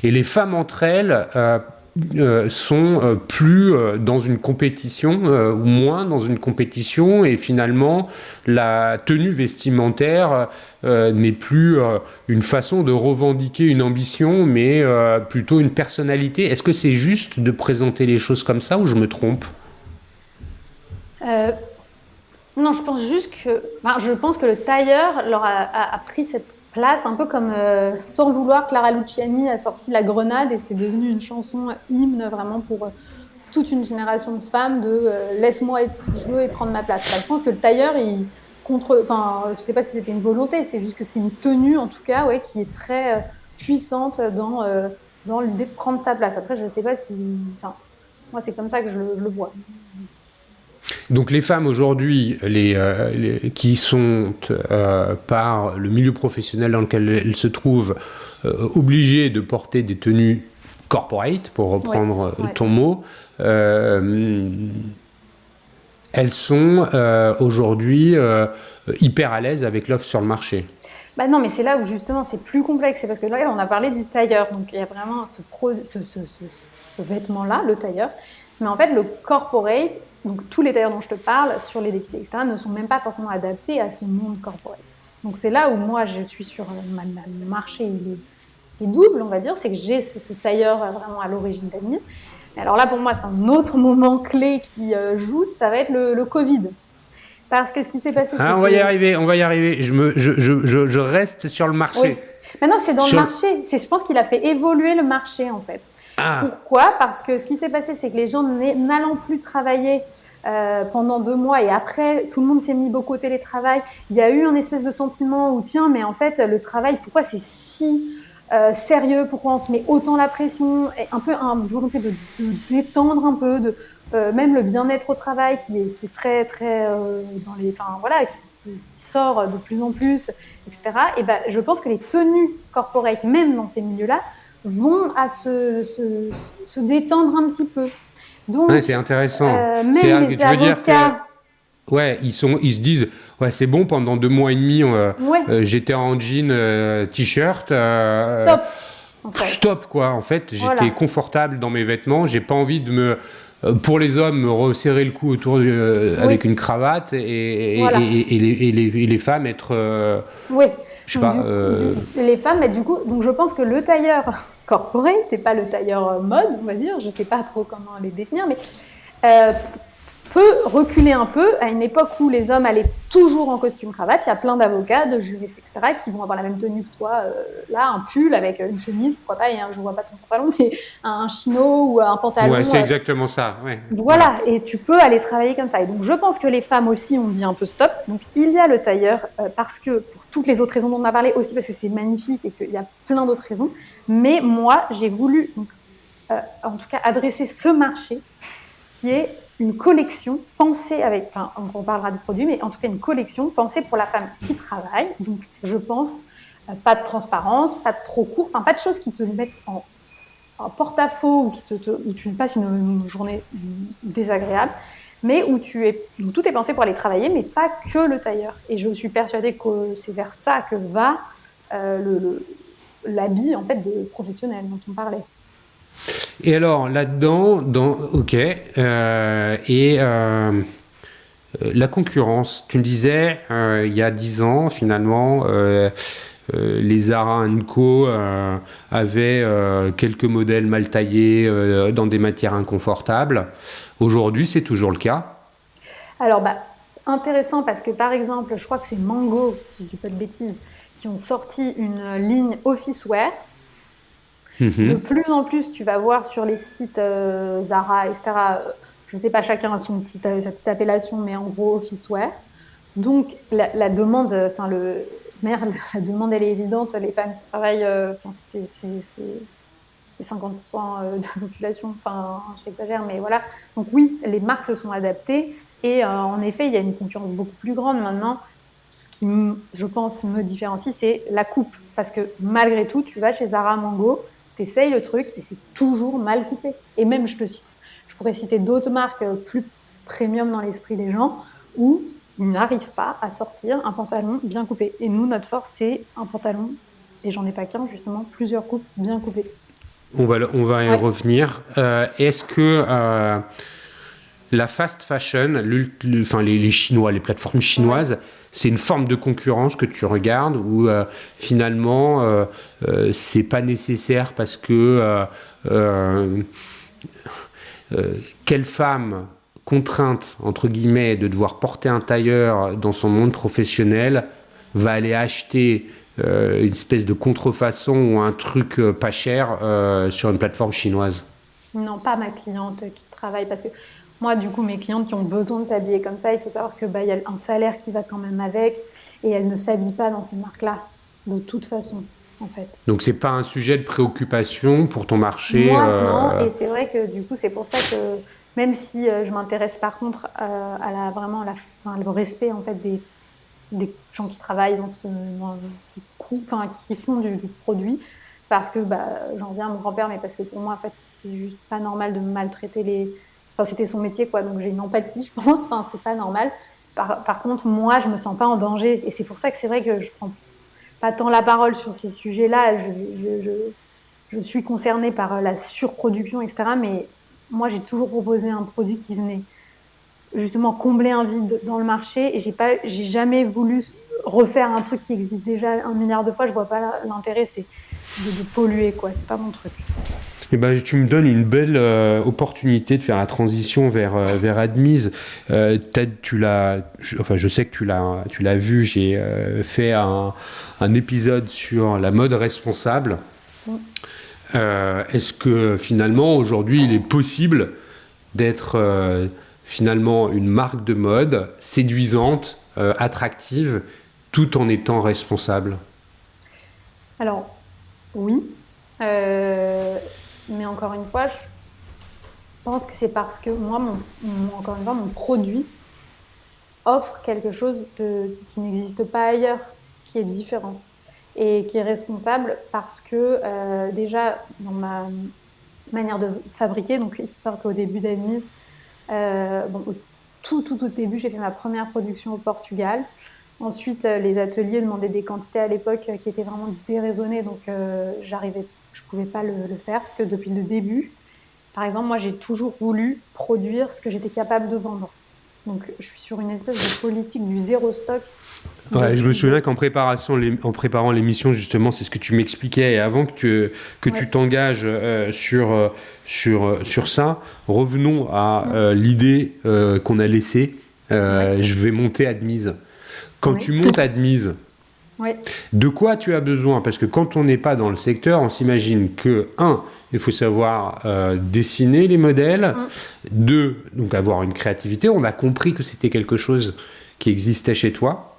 Et les femmes entre elles sont plus dans une compétition ou moins dans une compétition, et finalement la tenue vestimentaire n'est plus une façon de revendiquer une ambition, mais plutôt une personnalité. Est-ce que c'est juste de présenter les choses comme ça ou je me trompe ? Non, je pense juste que... je pense que le tailleur leur a pris cette place, un peu comme, sans le vouloir, Clara Luciani a sorti La Grenade et c'est devenu une chanson hymne vraiment pour toute une génération de femmes de laisse-moi être qui je veux et prendre ma place. Là, je pense que le tailleur, je sais pas si c'était une volonté, c'est juste que c'est une tenue en tout cas, ouais, qui est très puissante dans l'idée de prendre sa place. Après, je sais pas si... moi, c'est comme ça que je le vois. Donc les femmes aujourd'hui, qui sont par le milieu professionnel dans lequel elles se trouvent, obligées de porter des tenues corporate, pour reprendre ton mot, elles sont aujourd'hui hyper à l'aise avec l'offre sur le marché. Non, mais c'est là où justement c'est plus complexe. C'est parce que là, on a parlé du tailleur, donc il y a vraiment ce vêtement-là, le tailleur. Mais en fait, le corporate, donc tous les tailleurs dont je te parle sur les défilés, etc., ne sont même pas forcément adaptés à ce monde corporate. Donc c'est là où moi je suis sur mon marché, il est double, on va dire, c'est que j'ai ce tailleur vraiment à l'origine d'admise. Alors là, pour moi, c'est un autre moment clé qui joue, ça va être le Covid. Parce que ce qui s'est passé, on va y arriver. Je reste sur le marché. Oui. Maintenant, c'est dans le marché. Je pense qu'il a fait évoluer le marché, en fait. Pourquoi ? Parce que ce qui s'est passé, c'est que les gens n'allant plus travailler pendant 2 mois et après, tout le monde s'est mis beaucoup au télétravail. Il y a eu un espèce de sentiment où, tiens, mais en fait, le travail, pourquoi c'est si sérieux ? Pourquoi on se met autant la pression ? Et un peu une volonté de détendre un peu, même le bien-être au travail qui est très, très dans les... Enfin, voilà, qui sort de plus en plus, etc. Et je pense que les tenues corporate, même dans ces milieux-là, vont à se détendre un petit peu. Donc, c'est intéressant. Même les avocats... dire que, ils se disent, c'est bon, pendant 2 mois et demi, j'étais en jean, t-shirt. Stop. En fait. Stop, quoi. En fait, j'étais confortable dans mes vêtements. J'ai pas envie de pour les hommes, me resserrer le cou autour avec une cravate et les femmes être... Je sais pas. Les femmes, du coup, donc je pense que le tailleur corporate et pas le tailleur mode, on va dire, je sais pas trop comment les définir, mais peut reculer un peu à une époque où les hommes allaient toujours en costume cravate. Il y a plein d'avocats, de juristes, etc., qui vont avoir la même tenue que toi, là, un pull avec une chemise, pourquoi pas, et je vois pas ton pantalon, mais un chino ou un pantalon. Ouais, c'est exactement ça. Ouais. Voilà, et tu peux aller travailler comme ça. Et donc, je pense que les femmes aussi ont dit un peu stop. Donc, il y a le tailleur, parce que, pour toutes les autres raisons dont on a parlé, aussi parce que c'est magnifique et qu'il y a plein d'autres raisons. Mais moi, j'ai voulu, donc, en tout cas, adresser ce marché qui est une collection pensée avec, on parlera des produits, mais en tout cas une collection pensée pour la femme qui travaille. Donc, je pense pas de transparence, pas de trop court, enfin pas de choses qui te mettent en porte-à-faux ou où tu passes une journée désagréable, mais où tout est pensé pour aller travailler, mais pas que le tailleur. Et je suis persuadée que c'est vers ça que va l'habit en fait de professionnel dont on parlait. Et alors là-dedans, la concurrence, tu me disais, il y a 10 ans, finalement, les Zara Co avaient quelques modèles mal taillés dans des matières inconfortables. Aujourd'hui, c'est toujours le cas? Alors, intéressant parce que, par exemple, je crois que c'est Mango, si je ne dis pas de bêtises, qui ont sorti une ligne office wear. De plus en plus, tu vas voir sur les sites Zara, etc. Je ne sais pas, chacun a sa petite appellation, mais en gros, office wear. Donc, la demande, la demande, elle est évidente. Les femmes qui travaillent, c'est 50% de la population. Enfin, j'exagère, mais voilà. Donc oui, les marques se sont adaptées. Et en effet, il y a une concurrence beaucoup plus grande maintenant. Ce qui, je pense, me différencie, c'est la coupe. Parce que malgré tout, tu vas chez Zara, Mango, t'essayes le truc et c'est toujours mal coupé. Et même, je pourrais citer d'autres marques plus premium dans l'esprit des gens où ils n'arrivent pas à sortir un pantalon bien coupé. Et nous, notre force, c'est un pantalon, et j'en ai pas qu'un, justement, plusieurs coupes bien coupées. On va y revenir. Est-ce que la fast fashion, les Chinois, les plateformes chinoises, c'est une forme de concurrence que tu regardes ou finalement c'est pas nécessaire parce que quelle femme contrainte entre guillemets de devoir porter un tailleur dans son monde professionnel va aller acheter une espèce de contrefaçon ou un truc pas cher sur une plateforme chinoise? Non, pas ma cliente qui travaille parce que moi, du coup, mes clientes qui ont besoin de s'habiller comme ça, il faut savoir que y a un salaire qui va quand même avec et elles ne s'habillent pas dans ces marques-là de toute façon, en fait. Donc c'est pas un sujet de préoccupation pour ton marché? Moi, non, et c'est vrai que du coup, c'est pour ça que même si je m'intéresse par contre le respect en fait des gens qui travaillent qui font du produit, parce que j'en viens à mon grand-père, mais parce que pour moi, en fait, c'est juste pas normal de maltraiter c'était son métier, quoi, donc j'ai une empathie, je pense, c'est pas normal. Par contre, moi, je me sens pas en danger, et c'est pour ça que c'est vrai que je prends pas tant la parole sur ces sujets-là. Je suis concernée par la surproduction, etc., mais moi, j'ai toujours proposé un produit qui venait justement combler un vide dans le marché et j'ai jamais voulu refaire un truc qui existe déjà 1 milliard de fois. Je vois pas l'intérêt, c'est de polluer, quoi. C'est pas mon truc. Eh ben, tu me donnes une belle opportunité de faire la transition vers Admise. Je sais que tu l'as vu. J'ai fait un épisode sur la mode responsable. Est-ce que finalement aujourd'hui il est possible d'être finalement une marque de mode séduisante, attractive, tout en étant responsable? Alors, oui. Mais encore une fois, je pense que c'est parce que moi, mon produit offre quelque chose qui n'existe pas ailleurs, qui est différent et qui est responsable parce que déjà, dans ma manière de fabriquer, donc il faut savoir qu'au début d'Admise, tout au début, j'ai fait ma première production au Portugal. Ensuite, les ateliers demandaient des quantités à l'époque qui étaient vraiment déraisonnées, donc je pouvais pas le faire parce que depuis le début, par exemple, moi j'ai toujours voulu produire ce que j'étais capable de vendre. Donc je suis sur une espèce de politique du zéro stock. Ouais, je me souviens qu'en préparant l'émission, justement, c'est ce que tu m'expliquais. Et avant que tu t'engages sur ça, revenons à l'idée qu'on a laissée. Je vais monter Admise. Quand tu montes Admise, de quoi tu as besoin? Parce que quand on n'est pas dans le secteur, on s'imagine que, il faut savoir dessiner les modèles. 2, donc avoir une créativité. On a compris que c'était quelque chose qui existait chez toi.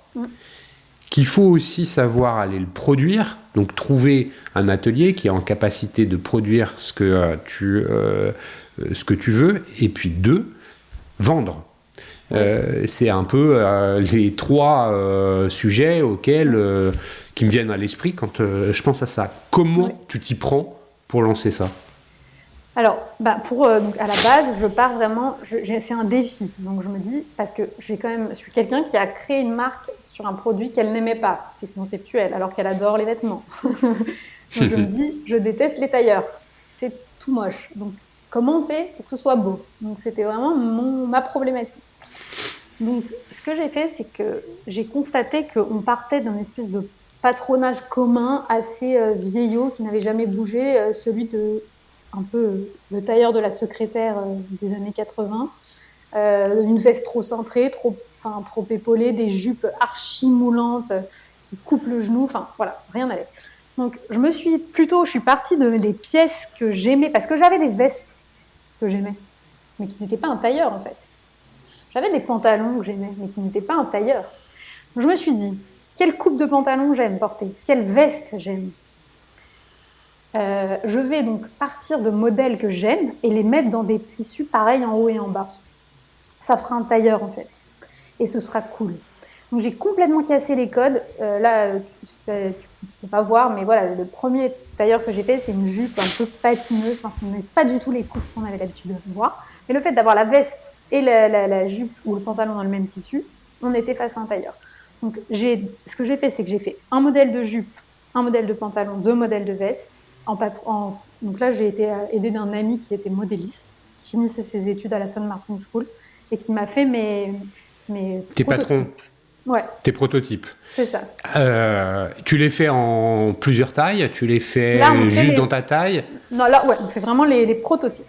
Qu'il faut aussi savoir aller le produire, donc trouver un atelier qui est en capacité de produire ce que tu veux, et puis 2, vendre. C'est un peu les trois sujets auxquels qui me viennent à l'esprit quand je pense à ça. Comment tu t'y prends pour lancer ça? Alors, donc à la base, je pars vraiment, c'est un défi. Donc je me dis, parce que je suis quelqu'un qui a créé une marque sur un produit qu'elle n'aimait pas. C'est conceptuel, alors qu'elle adore les vêtements. Donc je me dis, je déteste les tailleurs. C'est tout moche. Donc comment on fait pour que ce soit beau? Donc c'était vraiment ma problématique. Donc ce que j'ai fait, c'est que j'ai constaté qu'on partait d'un espèce de patronage commun assez vieillot qui n'avait jamais bougé, celui de un peu le tailleur de la secrétaire des années 80, une veste trop cintrée, trop épaulée, des jupes archi moulantes qui coupent le genou, enfin voilà, rien n'allait. Donc je suis partie des pièces que j'aimais, parce que j'avais des vestes que j'aimais, mais qui n'étaient pas un tailleur en fait. J'avais des pantalons que j'aimais, mais qui n'étaient pas un tailleur. Donc je me suis dit, quelle coupe de pantalon j'aime porter? Quelle veste j'aime? Je vais donc partir de modèles que j'aime et les mettre dans des tissus pareils en haut et en bas. Ça fera un tailleur en fait. Et ce sera cool. Donc j'ai complètement cassé les codes. Là, tu ne peux pas voir, mais voilà, le premier tailleur que j'ai fait, c'est une jupe un peu patineuse. Enfin, ce n'est pas du tout les coupes qu'on avait l'habitude de voir. Mais le fait d'avoir la veste et la jupe ou le pantalon dans le même tissu, on était face à un tailleur. Donc ce que j'ai fait, c'est que j'ai fait un modèle de jupe, un modèle de pantalon, 2 modèles de veste. Donc là, j'ai été aidée d'un ami qui était modéliste, qui finissait ses études à la St. Martin's School et qui m'a fait mes Tes prototypes. patrons. Ouais. Tes prototypes. C'est ça. Tu les fais en plusieurs tailles? Tu les fais juste dans ta taille? Non, là, ouais, on fait vraiment les prototypes.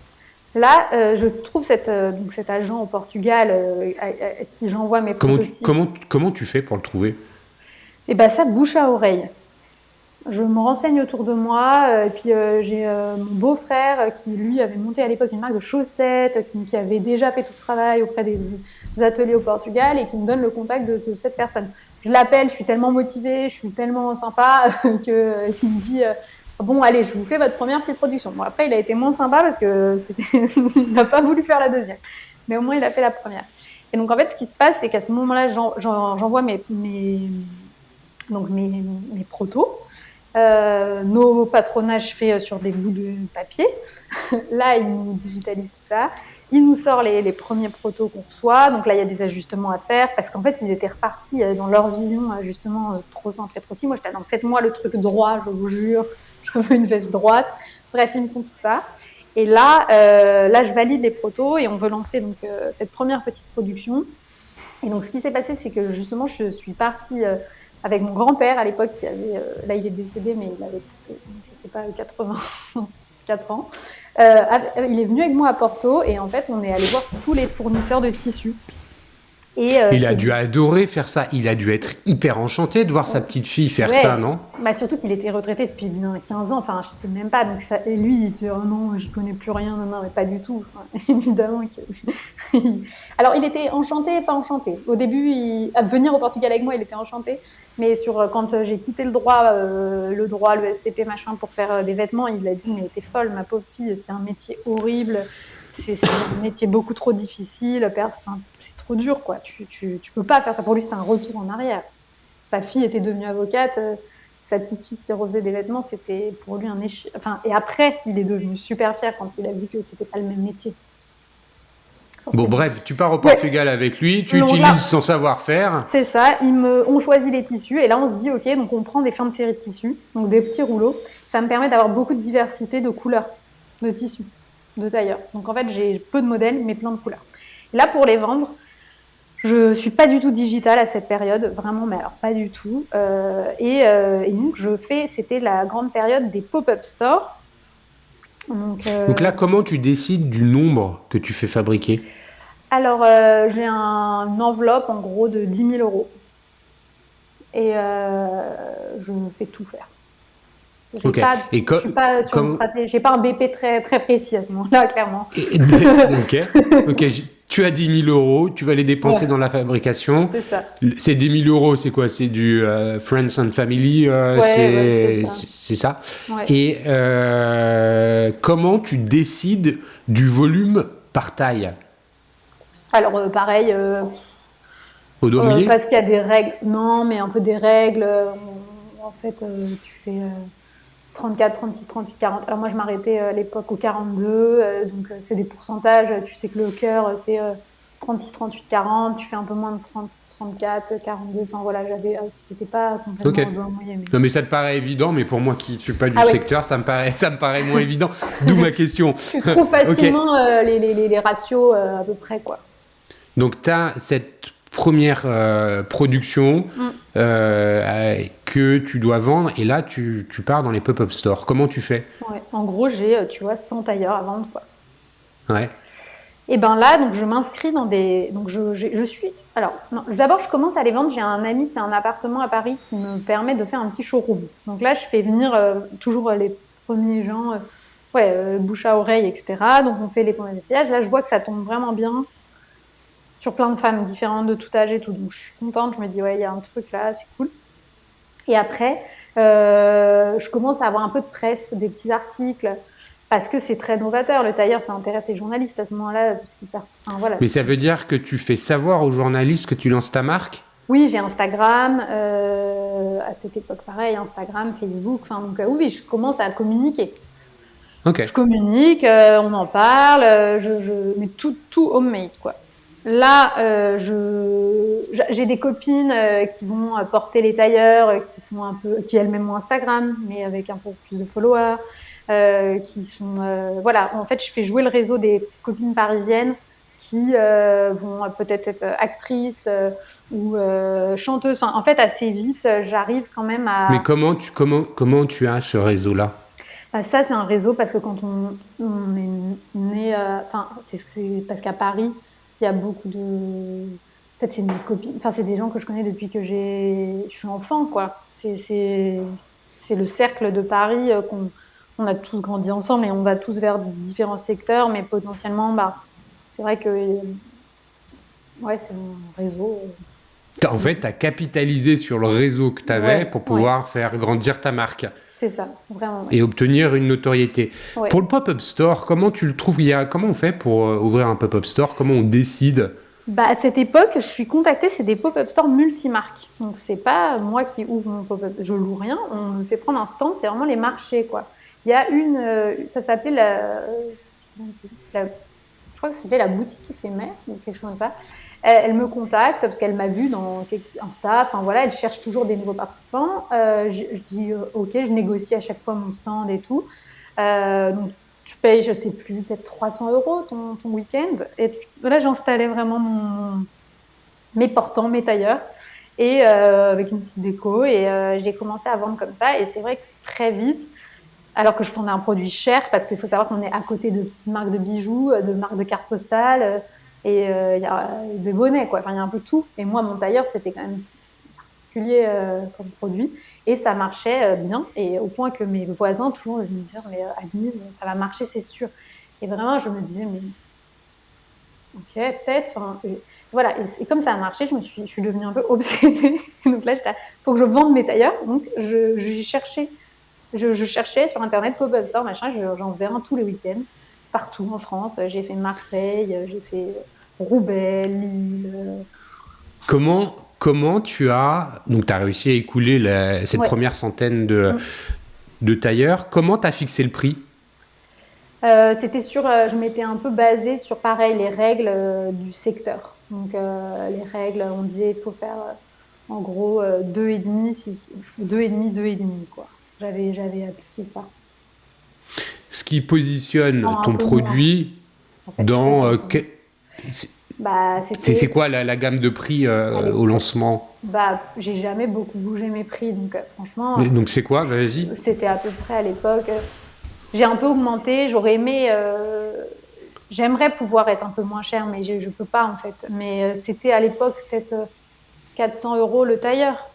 Là, je trouve cet agent au Portugal à qui j'envoie mes prototypes. Comment tu fais pour le trouver? Et ben ça, bouche à oreille. Je me renseigne autour de moi, et puis j'ai mon beau-frère qui, lui, avait monté à l'époque une marque de chaussettes, qui avait déjà fait tout ce travail auprès des ateliers au Portugal et qui me donne le contact de cette personne. Je l'appelle, je suis tellement motivée, je suis tellement sympa qu'il me dit bon, allez, je vous fais votre première petite production. Bon, après, il a été moins sympa parce que il n'a pas voulu faire la deuxième. Mais au moins, il a fait la première. Et donc, en fait, ce qui se passe, c'est qu'à ce moment-là, j'envoie mes protos. Nos patronages faits sur des bouts de papier. Là, il nous digitalise tout ça. Il nous sort les premiers protos qu'on reçoit. Donc là, il y a des ajustements à faire parce qu'en fait, ils étaient repartis dans leur vision justement trop centrée, trop si. Moi, j'étais donc faites-moi le truc droit, je vous jure, je veux une veste droite. Bref, ils me font tout ça. Et là, je valide les protos et on veut lancer donc cette première petite production. Et donc, ce qui s'est passé, c'est que justement, je suis partie avec mon grand-père à l'époque, qui avait, là il est décédé, mais il avait peut-être, je sais pas, 84 ans. Il est venu avec moi à Porto et en fait, on est allé voir tous les fournisseurs de tissus. Et, il a dû adorer faire ça. Il a dû être hyper enchanté de voir sa petite fille faire ça, non? Bah surtout qu'il était retraité depuis 15 ans. Enfin, je sais même pas. Donc ça, et lui, il dit oh non, j'y connais plus rien. Non, mais pas du tout. Enfin, évidemment. Alors, il était enchanté, pas enchanté. Au début, à venir au Portugal avec moi, il était enchanté. Mais quand j'ai quitté le droit, le SCP machin pour faire des vêtements, il a dit mais t'es folle, ma pauvre fille. C'est un métier horrible. C'est un métier beaucoup trop difficile. C'est trop dur, quoi. Tu peux pas faire ça. Pour lui, c'était un retour en arrière. Sa fille était devenue avocate. Sa petite fille qui refaisait des vêtements, c'était pour lui un échec. Enfin, et après, il est devenu super fier quand il a vu que c'était pas le même métier. Bon, bref, tu pars au Portugal avec lui, tu utilises son savoir-faire. C'est ça. On choisit les tissus et là, on se dit, ok, donc on prend des fins de série de tissus, donc des petits rouleaux. Ça me permet d'avoir beaucoup de diversité de couleurs, de tissus, de tailleurs. Donc en fait, j'ai peu de modèles, mais plein de couleurs. Et là, pour les vendre, je suis pas du tout digitale à cette période, vraiment, mais alors pas du tout. Et donc, c'était la grande période des pop-up stores. Donc là, comment tu décides du nombre que tu fais fabriquer? Alors, j'ai une enveloppe en gros de 10 000 euros. Et je fais tout faire. Je suis pas sur une stratégie. J'ai pas un BP très, très précis à ce moment-là, clairement. Ok. Tu as 10 000 euros, tu vas les dépenser dans la fabrication. C'est ça. Ces 10 000 euros, c'est quoi? C'est du Friends and Family, c'est ça. Ouais. Et comment tu décides du volume par taille? Alors pareil, Au dos mouillé? parce qu'il y a des règles. Non, mais un peu des règles. En fait, tu fais 34, 36, 38, 40. Alors moi, je m'arrêtais à l'époque au 42. Donc c'est des pourcentages. Tu sais que le cœur, c'est 36, 38, 40. Tu fais un peu moins de 30, 34, 42. Enfin voilà, c'était pas complètement Ok. au doigt mouillé. Mais... Non, mais ça te paraît évident, mais pour moi qui ne suis pas du Ah ouais. secteur, ça me paraît moins évident. D'où ma question. Tu trouves facilement les ratios à peu près, quoi. Donc, tu as cette première production que tu dois vendre, et là, tu pars dans les pop-up stores. Comment tu fais? Ouais. En gros, j'ai, tu vois, 100 tailleurs à vendre, quoi. Ouais. Et ben là, donc je m'inscris dans des. Donc je suis. Alors, non, d'abord, je commence à les vendre. J'ai un ami qui a un appartement à Paris qui me permet de faire un petit showroom. Donc là, je fais venir toujours les premiers gens, bouche à oreille, etc. Donc on fait les premiers essayages. Là, je vois que ça tombe vraiment bien sur plein de femmes différentes de tout âge et tout. Donc je suis contente. Je me dis, ouais, il y a un truc là, c'est cool. Et après, je commence à avoir un peu de presse, des petits articles. Parce que c'est très novateur. Le tailleur, ça intéresse les journalistes à ce moment-là. Parce qu'ils enfin, voilà. Mais ça veut dire que tu fais savoir aux journalistes que tu lances ta marque? Oui, j'ai Instagram. À cette époque, pareil, Instagram, Facebook. Enfin, donc, oui, je commence à communiquer. Ok. Je communique, on en parle. Mais tout homemade, quoi. Là, j'ai des copines qui vont porter les tailleurs, qui elles-mêmes ont Instagram, mais avec un peu plus de followers. Qui sont voilà, en fait je fais jouer le réseau des copines parisiennes qui vont peut-être être actrices ou chanteuses. Enfin, en fait assez vite j'arrive quand même à... Mais comment tu as ce réseau-là? Ça c'est un réseau parce que quand on est né, enfin c'est parce qu'à Paris il y a beaucoup de... En fait c'est mes copines, enfin c'est des gens que je connais depuis que je suis enfant, quoi. C'est le cercle de Paris on a tous grandi ensemble et on va tous vers différents secteurs, mais potentiellement, c'est vrai que c'est un réseau. En fait, tu as capitalisé sur le réseau que tu avais pour pouvoir faire grandir ta marque. C'est ça, vraiment. Et obtenir une notoriété. Ouais. Pour le pop-up store, comment tu le trouves? Comment on fait pour ouvrir un pop-up store? Comment on décide? À cette époque, je suis contactée, c'est des pop-up stores multimarques. Donc, c'est pas moi qui ouvre mon pop-up. Je loue rien, on me fait prendre un stand, c'est vraiment les marchés, quoi. Il y a ça s'appelait je crois que c'était la boutique éphémère ou quelque chose comme ça. Elle me contacte parce qu'elle m'a vue dans Insta. Enfin voilà, elle cherche toujours des nouveaux participants. Je dis ok, je négocie à chaque fois mon stand et tout. Donc tu payes, je sais plus, peut-être 300 € ton week-end. Et là, j'installais vraiment mes portants, mes tailleurs, et avec une petite déco. Et j'ai commencé à vendre comme ça. Et c'est vrai que très vite, alors que je vendais un produit cher, parce qu'il faut savoir qu'on est à côté de petites marques de bijoux, de marques de cartes postales, et il y a des bonnets, quoi. Enfin, il y a un peu tout. Et moi, mon tailleur, c'était quand même particulier comme produit, et ça marchait bien. Et au point que mes voisins toujours me disaient, mais Agnès, ça va marcher, c'est sûr. Et vraiment, je me disais, mais ok, peut-être. Enfin, voilà. Et comme ça a marché, je suis devenue un peu obsédée. Donc là, faut que je vende mes tailleurs. Donc je cherchais sur Internet pop-up store, machin, j'en faisais un tous les week-ends, partout en France. J'ai fait Marseille, j'ai fait Roubaix, Lille. Comment tu as... Donc, tu as réussi à écouler cette première centaine de tailleurs. Comment tu as fixé le prix? C'était je m'étais un peu basée sur, pareil, les règles du secteur. Donc, les règles, on disait il faut faire en gros 2,5, quoi. J'avais appliqué ça. Ce qui positionne ton peu produit en fait, dans... c'était... c'est quoi la gamme de prix au lancement? J'ai jamais beaucoup bougé mes prix, donc franchement... Donc c'est quoi? Vas-y. C'était à peu près à l'époque... J'ai un peu augmenté, j'aurais aimé... J'aimerais pouvoir être un peu moins cher, mais je peux pas, en fait. Mais c'était à l'époque peut-être 400 € le tailleur.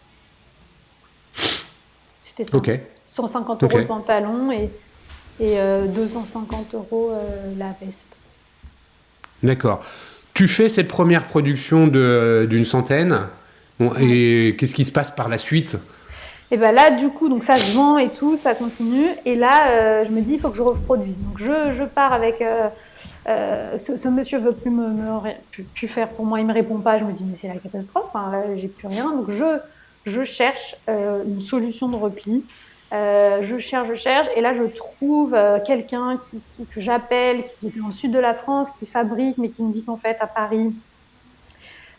C'était ça. Ok. 150 € le pantalon et 250 € la veste. D'accord. Tu fais cette première production d'une centaine. Bon, et qu'est-ce qui se passe par la suite? Et ben là, du coup, donc ça se vend et tout, ça continue. Et là, je me dis, il faut que je reproduise. Donc je pars avec... ce monsieur veut plus faire pour moi, il me répond pas. Je me dis, mais c'est la catastrophe. Enfin, là, j'ai plus rien. Donc je cherche une solution de repli. Je cherche. Et là, je trouve quelqu'un que j'appelle, qui est dans le sud de la France, qui fabrique, mais qui me dit qu'en fait, à Paris...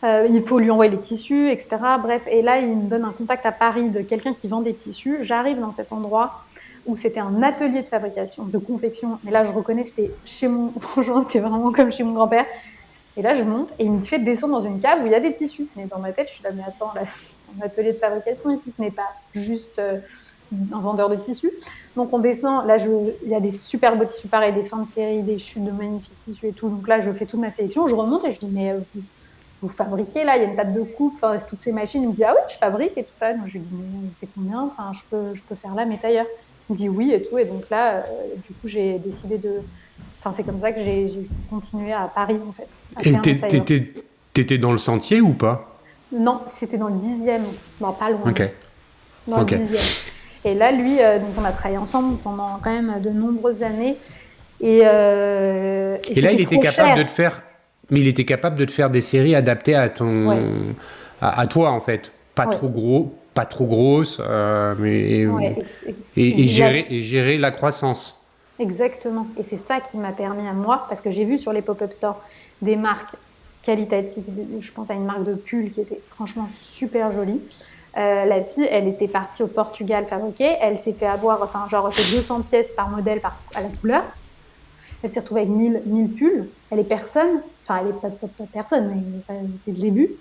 il faut lui envoyer les tissus, etc. Bref, et là, il me donne un contact à Paris de quelqu'un qui vend des tissus. J'arrive dans cet endroit où c'était un atelier de fabrication, de confection. Mais là, je reconnais, c'était chez mon... Franchement, c'était vraiment comme chez mon grand-père. Et là, je monte et il me fait descendre dans une cave où il y a des tissus. Mais dans ma tête, je suis là, mais attends, là, c'est un atelier de fabrication ici, ce n'est pas juste un vendeur de tissus. Donc, on descend. Là, il y a des super beaux tissus pareils, des fins de série, des chutes de magnifiques tissus et tout. Donc là, je fais toute ma sélection. Je remonte et je dis, mais... vous fabriquez là, il y a une table de coupe, enfin, toutes ces machines. Il me dit, ah oui, je fabrique et tout ça. Donc, je lui dis, mais c'est combien, enfin, je peux faire là mes tailleurs. Il me dit oui et tout. Et donc là, du coup, j'ai décidé de... Enfin, c'est comme ça que j'ai continué à Paris, en fait. Et t'étais dans le Sentier ou pas? Non, c'était dans le 10e. Bon, pas loin. Ok. Dans le 10e. Et là, lui, donc on a travaillé ensemble pendant quand même de nombreuses années. Et là, il était capable de te faire... Mais il était capable de te faire des séries adaptées à à toi, en fait. Pas trop gros, pas trop grosse, et gérer la croissance. Exactement. Et c'est ça qui m'a permis à moi, parce que j'ai vu sur les pop-up stores des marques qualitatives. Je pense à une marque de pull qui était franchement super jolie. La fille, elle était partie au Portugal fabriquer. Elle s'est fait avoir, enfin, genre, c'est 200 pièces par modèle à la couleur. Elle s'est retrouvée avec 1000 pulls. Elle est personne. Enfin, elle est pas personne, mais c'est le début.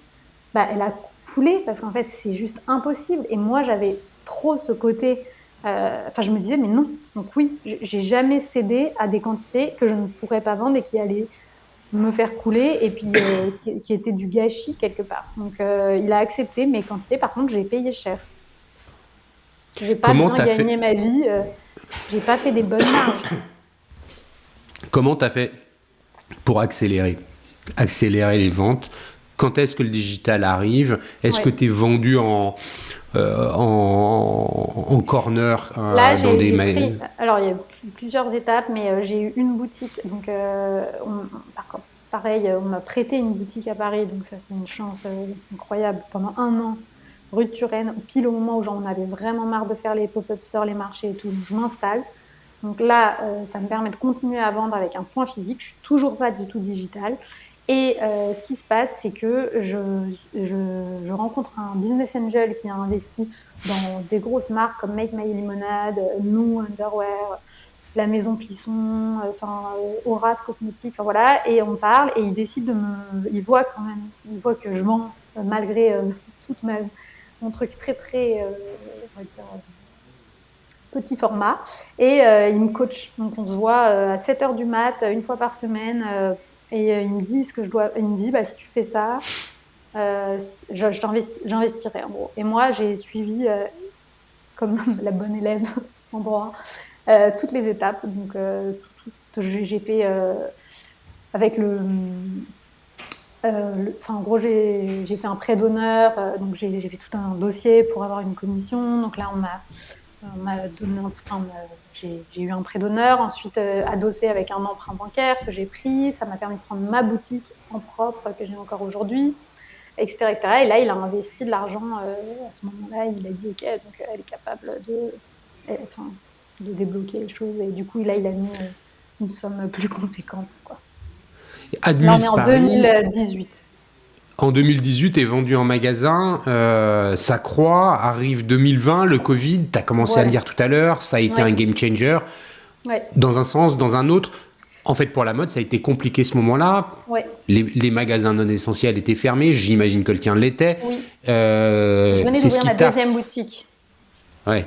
Bah, elle a coulé parce qu'en fait, c'est juste impossible. Et moi, j'avais trop ce côté... Enfin, je me disais, mais non. Donc oui, j'ai jamais cédé à des quantités que je ne pourrais pas vendre et qui allaient me faire couler et puis qui étaient du gâchis quelque part. Donc, il a accepté mes quantités. Par contre, j'ai payé cher. J'ai pas bien gagné ma vie. J'ai pas fait des bonnes marges. Comment tu as fait pour accélérer les ventes? Quand est-ce que le digital arrive? Est-ce que tu es vendu en corner Là, dans des magasins? Alors, il y a plusieurs étapes, mais j'ai eu une boutique. Donc, pareil, on m'a prêté une boutique à Paris. Donc, ça, c'est une chance incroyable. Pendant 1 an, rue de Turenne, pile au moment où j'en avais vraiment marre de faire les pop-up stores, les marchés et tout. Donc, je m'installe. Donc là, ça me permet de continuer à vendre avec un point physique. Je suis toujours pas du tout digital. Et ce qui se passe, c'est que je rencontre un business angel qui a investi dans des grosses marques comme Make My Lemonade, No Underwear, La Maison Plisson, Horace Cosmétiques, enfin voilà. Et on parle et il décide de me... Il voit que je vends malgré mon truc très, très, on va dire... petit format, et il me coach. Donc on se voit à 7h du mat, une fois par semaine, et il me dit ce que je dois. Il me dit, bah, si tu fais ça, j'investirai en gros. Et moi, j'ai suivi, comme la bonne élève en droit, toutes les étapes. Donc tout j'ai fait avec en gros, j'ai fait un prêt d'honneur, donc j'ai fait tout un dossier pour avoir une commission. Donc là, on m'a donné, j'ai eu un prêt d'honneur, ensuite adossé avec un emprunt bancaire que j'ai pris. Ça m'a permis de prendre ma boutique en propre que j'ai encore aujourd'hui, etc., etc. Et là, il a investi de l'argent. À ce moment-là, il a dit OK, donc elle est capable de débloquer les choses. Et du coup, là, il a mis une somme plus conséquente, quoi. Là, on est en 2018. En 2018, est vendu en magasin, ça croît, arrive 2020, le Covid, tu as commencé à le dire tout à l'heure, ça a été un game changer. Ouais. Dans un sens, dans un autre. En fait, pour la mode, ça a été compliqué ce moment-là. Ouais. Les magasins non essentiels étaient fermés, j'imagine que le tien l'était. Oui. Je venais d'ouvrir ma deuxième boutique. Ouais.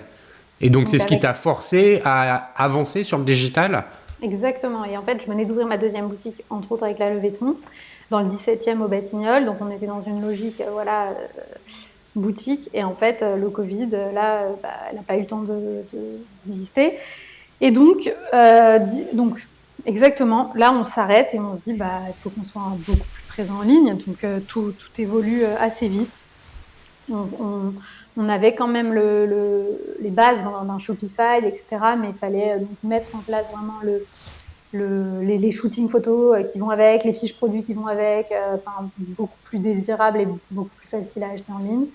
Et donc c'est ce qui t'a forcé à avancer sur le digital? Exactement. Et en fait, je venais d'ouvrir ma deuxième boutique, entre autres avec la levée de fonds, dans le 17e au Batignolles. Donc, on était dans une logique, boutique. Et en fait, le Covid, là, elle n'a pas eu le temps d'exister. Et donc, exactement, là, on s'arrête et on se dit, il faut qu'on soit beaucoup plus présent en ligne. Donc, tout évolue assez vite. On avait quand même les bases d'un Shopify, etc. Mais il fallait donc mettre en place vraiment les shootings photos qui vont avec, les fiches produits qui vont avec, beaucoup plus désirables et beaucoup plus faciles à acheter en ligne.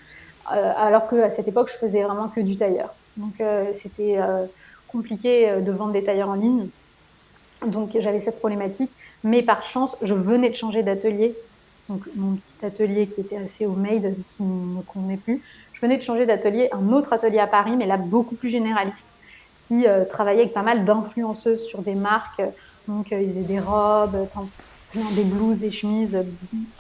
Alors qu'à cette époque, je faisais vraiment que du tailleur. Donc, c'était compliqué de vendre des tailleurs en ligne. Donc, j'avais cette problématique. Mais par chance, je venais de changer d'atelier. Donc, mon petit atelier qui était assez homemade, qui ne me convenait plus. Je venais de changer d'atelier, un autre atelier à Paris, mais là, beaucoup plus généraliste, qui travaillait avec pas mal d'influenceuses sur des marques. Donc, ils faisaient des robes, des blouses, des chemises.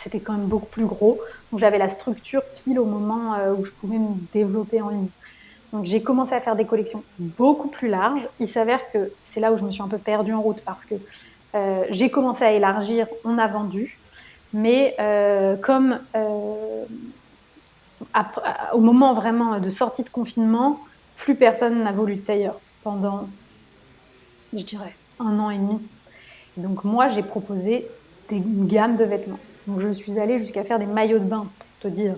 C'était quand même beaucoup plus gros. Donc, j'avais la structure pile au moment où je pouvais me développer en ligne. Donc, j'ai commencé à faire des collections beaucoup plus larges. Il s'avère que c'est là où je me suis un peu perdue en route parce que j'ai commencé à élargir, on a vendu. Mais au moment vraiment de sortie de confinement, plus personne n'a voulu de tailleur pendant, je dirais, 1 an et demi. Et donc, moi, j'ai proposé une gamme de vêtements. Donc, je suis allée jusqu'à faire des maillots de bain, pour te dire.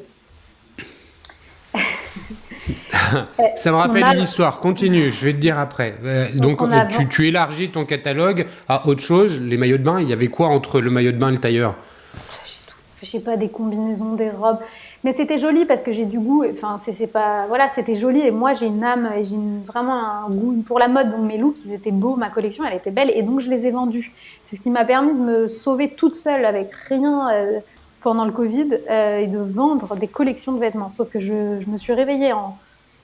Ça me rappelle une histoire. Continue, je vais te dire après. Donc tu élargis ton catalogue à autre chose. Les maillots de bain, il y avait quoi entre le maillot de bain et le tailleur? Je sais pas, des combinaisons, des robes. Mais c'était joli parce que j'ai du goût. Enfin, c'est pas... Voilà, c'était joli. Et moi, j'ai une âme et vraiment un goût pour la mode. Donc, mes looks, ils étaient beaux. Ma collection, elle était belle. Et donc, je les ai vendus. C'est ce qui m'a permis de me sauver toute seule avec rien pendant le Covid et de vendre des collections de vêtements. Sauf que je me suis réveillée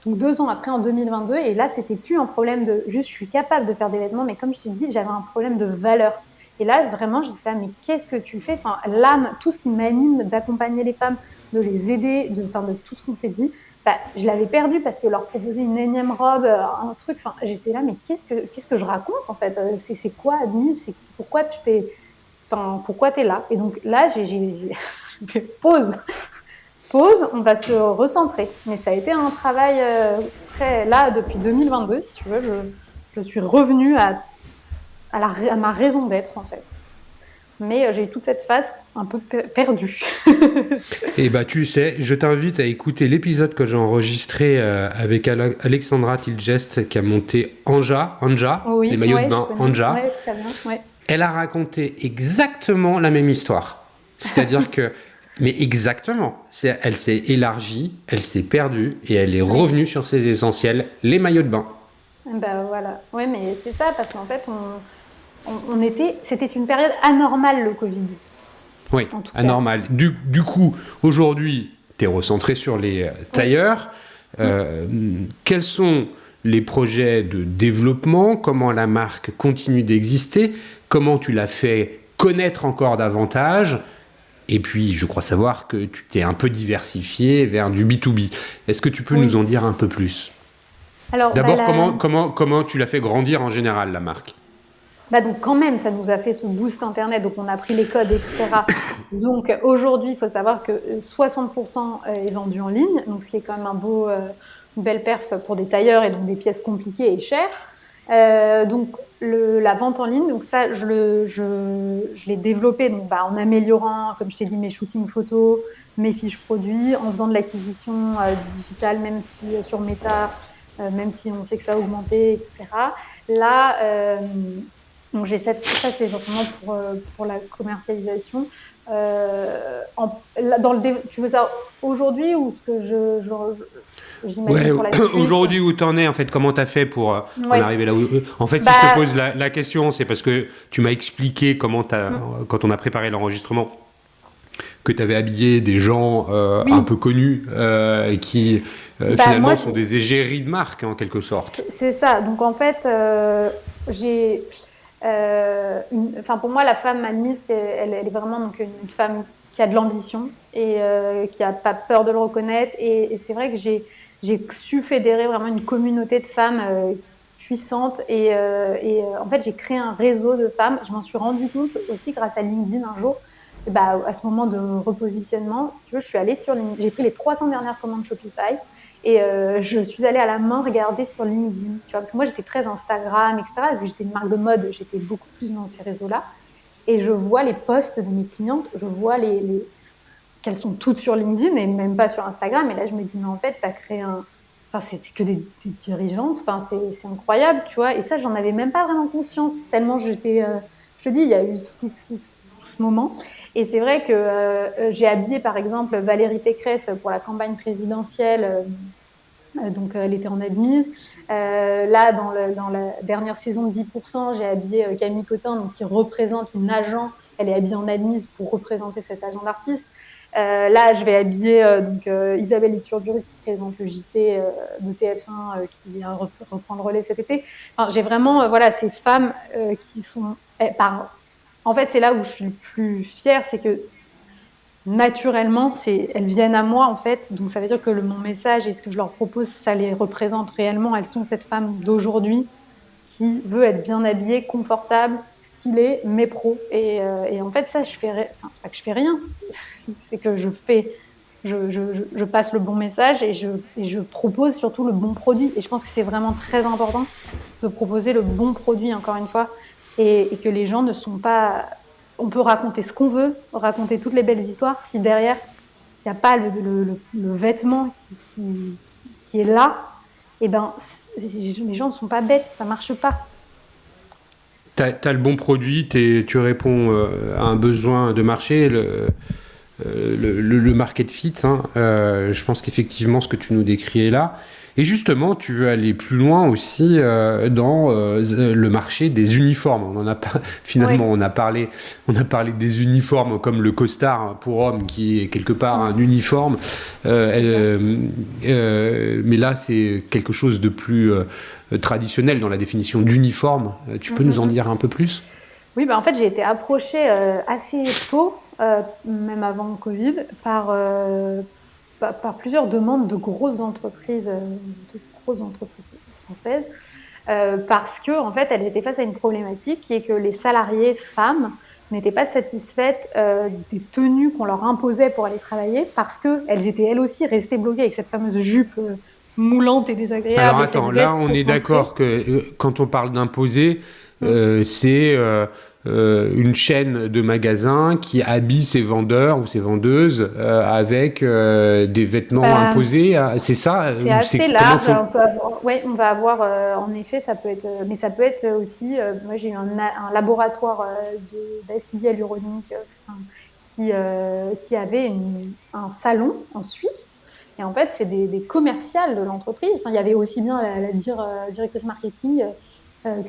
donc 2 ans après, en 2022. Et là, c'était plus un problème de... Juste, je suis capable de faire des vêtements. Mais comme je t'ai dit, j'avais un problème de valeur. Et là, vraiment, j'ai dit, mais qu'est-ce que tu fais? Enfin, l'âme, tout ce qui m'anime d'accompagner les femmes, de les aider, de tout ce qu'on s'est dit, je l'avais perdu parce que leur proposer une énième robe, un truc, j'étais là, mais qu'est-ce que je raconte en fait? C'est quoi, Admise? Pourquoi pourquoi t'es là? Et donc là, j'ai pause, on va se recentrer. Mais ça a été un travail là, depuis 2022, si tu veux, je suis revenue à ma raison d'être en fait. Mais j'ai eu toute cette phase un peu perdue. Et tu sais, je t'invite à écouter l'épisode que j'ai enregistré avec Alexandra Tilgest qui a monté Anja, les maillots de bain Anja. Ouais, très bien, ouais. Elle a raconté exactement la même histoire. C'est-à-dire que, mais exactement, elle s'est élargie, elle s'est perdue et elle est revenue sur ses essentiels, les maillots de bain. Voilà, ouais, mais c'est ça parce qu'en fait, c'était une période anormale, le Covid. Oui, anormale. Du coup, aujourd'hui, tu es recentré sur les tailleurs. Quels sont les projets de développement? Comment la marque continue d'exister? Comment tu l'as fait connaître encore davantage? Et puis, je crois savoir que tu t'es un peu diversifié vers du B2B. Est-ce que tu peux nous en dire un peu plus? Alors, d'abord, comment tu l'as fait grandir en général, la marque? Donc quand même, ça nous a fait ce boost Internet, donc on a pris les codes, etc. Donc aujourd'hui, il faut savoir que 60% est vendu en ligne, donc ce qui est quand même une belle perf pour des tailleurs et donc des pièces compliquées et chères. Donc la vente en ligne, donc ça, je l'ai développé donc, en améliorant, comme je t'ai dit, mes shootings photos, mes fiches produits, en faisant de l'acquisition digitale, même si sur Meta, même si on sait que ça a augmenté, etc. Là, donc ça c'est vraiment pour la commercialisation. Tu veux ça aujourd'hui ou ce que j'imagine pour la suite? Aujourd'hui où tu en es, en fait, comment tu as fait pour en arriver là où... En fait, si je te pose la question, c'est parce que tu m'as expliqué comment quand on a préparé l'enregistrement, que tu avais habillé des gens un peu connus qui finalement sont des égéries de marque en quelque sorte. C'est ça. Donc en fait, pour moi, la femme admise, elle est vraiment donc une femme qui a de l'ambition et qui n'a pas peur de le reconnaître. Et c'est vrai que j'ai su fédérer vraiment une communauté de femmes puissantes. Et en fait, j'ai créé un réseau de femmes. Je m'en suis rendu compte aussi grâce à LinkedIn un jour. À ce moment de repositionnement, si tu veux, je suis allée sur LinkedIn. J'ai pris les 300 dernières commandes Shopify. Et je suis allée à la main regarder sur LinkedIn, tu vois, parce que moi j'étais très Instagram, etc. Vu que j'étais une marque de mode, j'étais beaucoup plus dans ces réseaux-là. Et je vois les posts de mes clientes, je vois qu'elles sont toutes sur LinkedIn et même pas sur Instagram. Et là, je me dis, mais en fait, t'as créé Enfin, c'est que des dirigeantes. Enfin, c'est incroyable, tu vois. Et ça, j'en avais même pas vraiment conscience, tellement j'étais... je te dis, il y a eu tout ce moment. Et c'est vrai que j'ai habillé, par exemple, Valérie Pécresse pour la campagne présidentielle. Donc, elle était en admise. Là, dans la dernière saison de 10%, j'ai habillé Camille Cotin, donc, qui représente une agent. Elle est habillée en admise pour représenter cet agent d'artiste. Là, je vais habiller Isabelle Iturburu qui présente le JT de TF1 qui reprend le relais cet été. Enfin, j'ai vraiment voilà, ces femmes qui sont... En fait, c'est là où je suis le plus fière, c'est que naturellement, elles viennent à moi en fait. Donc ça veut dire que mon message et ce que je leur propose, ça les représente réellement. Elles sont cette femme d'aujourd'hui qui veut être bien habillée, confortable, stylée, mais pro. Et en fait, ça, c'est pas que je fais rien, c'est que je passe le bon message et je propose surtout le bon produit. Et je pense que c'est vraiment très important de proposer le bon produit, encore une fois, et que les gens ne sont pas... On peut raconter ce qu'on veut, raconter toutes les belles histoires, si derrière, il n'y a pas le vêtement qui est là, et ben, les gens ne sont pas bêtes, ça ne marche pas. T'as le bon produit, tu réponds à un besoin de marché, le market fit. Hein. Je pense qu'effectivement, ce que tu nous décris est là. Et justement, tu veux aller plus loin aussi dans le marché des uniformes. On en a pas, finalement, oui. on a parlé des uniformes comme le costard pour hommes, qui est quelque part un uniforme. Mais là, c'est quelque chose de plus traditionnel dans la définition d'uniforme. Tu peux nous en dire un peu plus ? Oui, bah en fait, j'ai été approchée assez tôt, même avant le Covid, par plusieurs demandes de grosses entreprises françaises, parce que en fait, elles étaient face à une problématique qui est que les salariées femmes n'étaient pas satisfaites des tenues qu'on leur imposait pour aller travailler, parce qu'elles étaient elles aussi restées bloquées avec cette fameuse jupe moulante et désagréable. Alors attends, là on est d'accord que quand on parle d'imposer, c'est une chaîne de magasins qui habille ses vendeurs ou ses vendeuses avec des vêtements imposés. C'est ça ? C'est assez large. On va avoir, en effet, ça peut être, mais ça peut être aussi. Moi, j'ai eu un laboratoire d'acide hyaluronique qui avait un salon en Suisse. Et en fait, c'est des commerciales de l'entreprise. Enfin, il y avait aussi bien la directrice marketing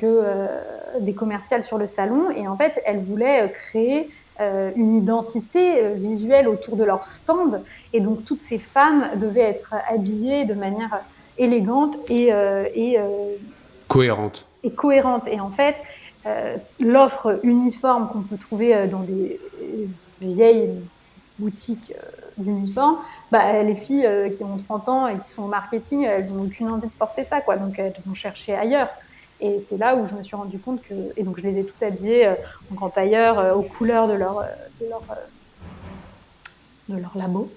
que des commerciales sur le salon. Et en fait, elles voulaient créer une identité visuelle autour de leur stand. Et donc, toutes ces femmes devaient être habillées de manière élégante et cohérente. Et cohérente. Et en fait, l'offre uniforme qu'on peut trouver dans des vieilles boutiques d'uniformes, les filles qui ont 30 ans et qui sont au marketing, elles n'ont aucune envie de porter ça, quoi. Donc elles vont chercher ailleurs. Et c'est là où je me suis rendu compte que... Et donc je les ai toutes habillées en grand tailleur, aux couleurs de leur labo.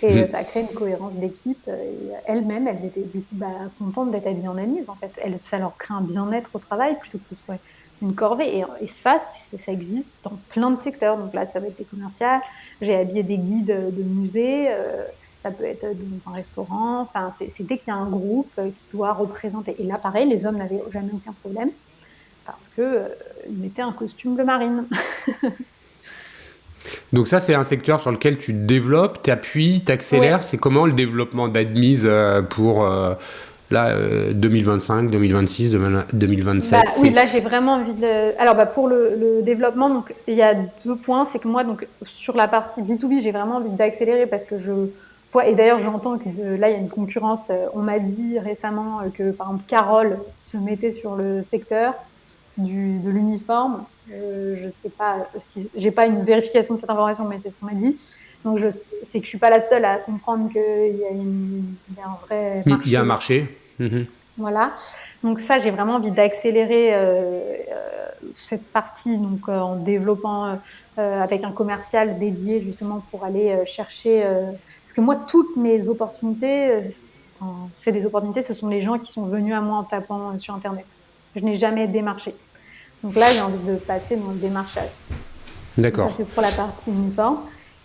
Et ça a créé une cohérence d'équipe. Et elles-mêmes, elles étaient du coup contentes d'être habillées en admise, en fait. Ça leur crée un bien-être au travail plutôt que ce soit une corvée. Et ça existe dans plein de secteurs. Donc là, ça va être des commerciales. J'ai habillé des guides de musées. Ça peut être dans un restaurant. Enfin, c'est dès qu'il y a un groupe qui doit représenter. Et là, pareil, les hommes n'avaient jamais aucun problème parce qu'ils mettaient un costume bleu marine. Donc ça, c'est un secteur sur lequel tu développes, t'appuies, t'accélères. Oui. C'est comment le développement d'Admise pour 2025, 2026, 2027 Oui, là, j'ai vraiment envie de... Alors, pour le développement, donc, il y a 2 points. C'est que moi, donc, sur la partie B2B, j'ai vraiment envie d'accélérer parce que et d'ailleurs, j'entends que là, il y a une concurrence. On m'a dit récemment que, par exemple, Carole se mettait sur le secteur de l'uniforme. Je ne sais pas, je n'ai pas une vérification de cette information, mais c'est ce qu'on m'a dit. Donc, c'est que je ne suis pas la seule à comprendre qu'il y a un vrai marché. Il y a un marché. Voilà. Donc ça, j'ai vraiment envie d'accélérer cette partie donc, en développant avec un commercial dédié justement pour aller chercher... parce que moi, toutes mes opportunités, c'est des opportunités, ce sont les gens qui sont venus à moi en tapant sur Internet. Je n'ai jamais démarché. Donc là, j'ai envie de passer dans le démarchage. D'accord. Donc ça, c'est pour la partie uniforme.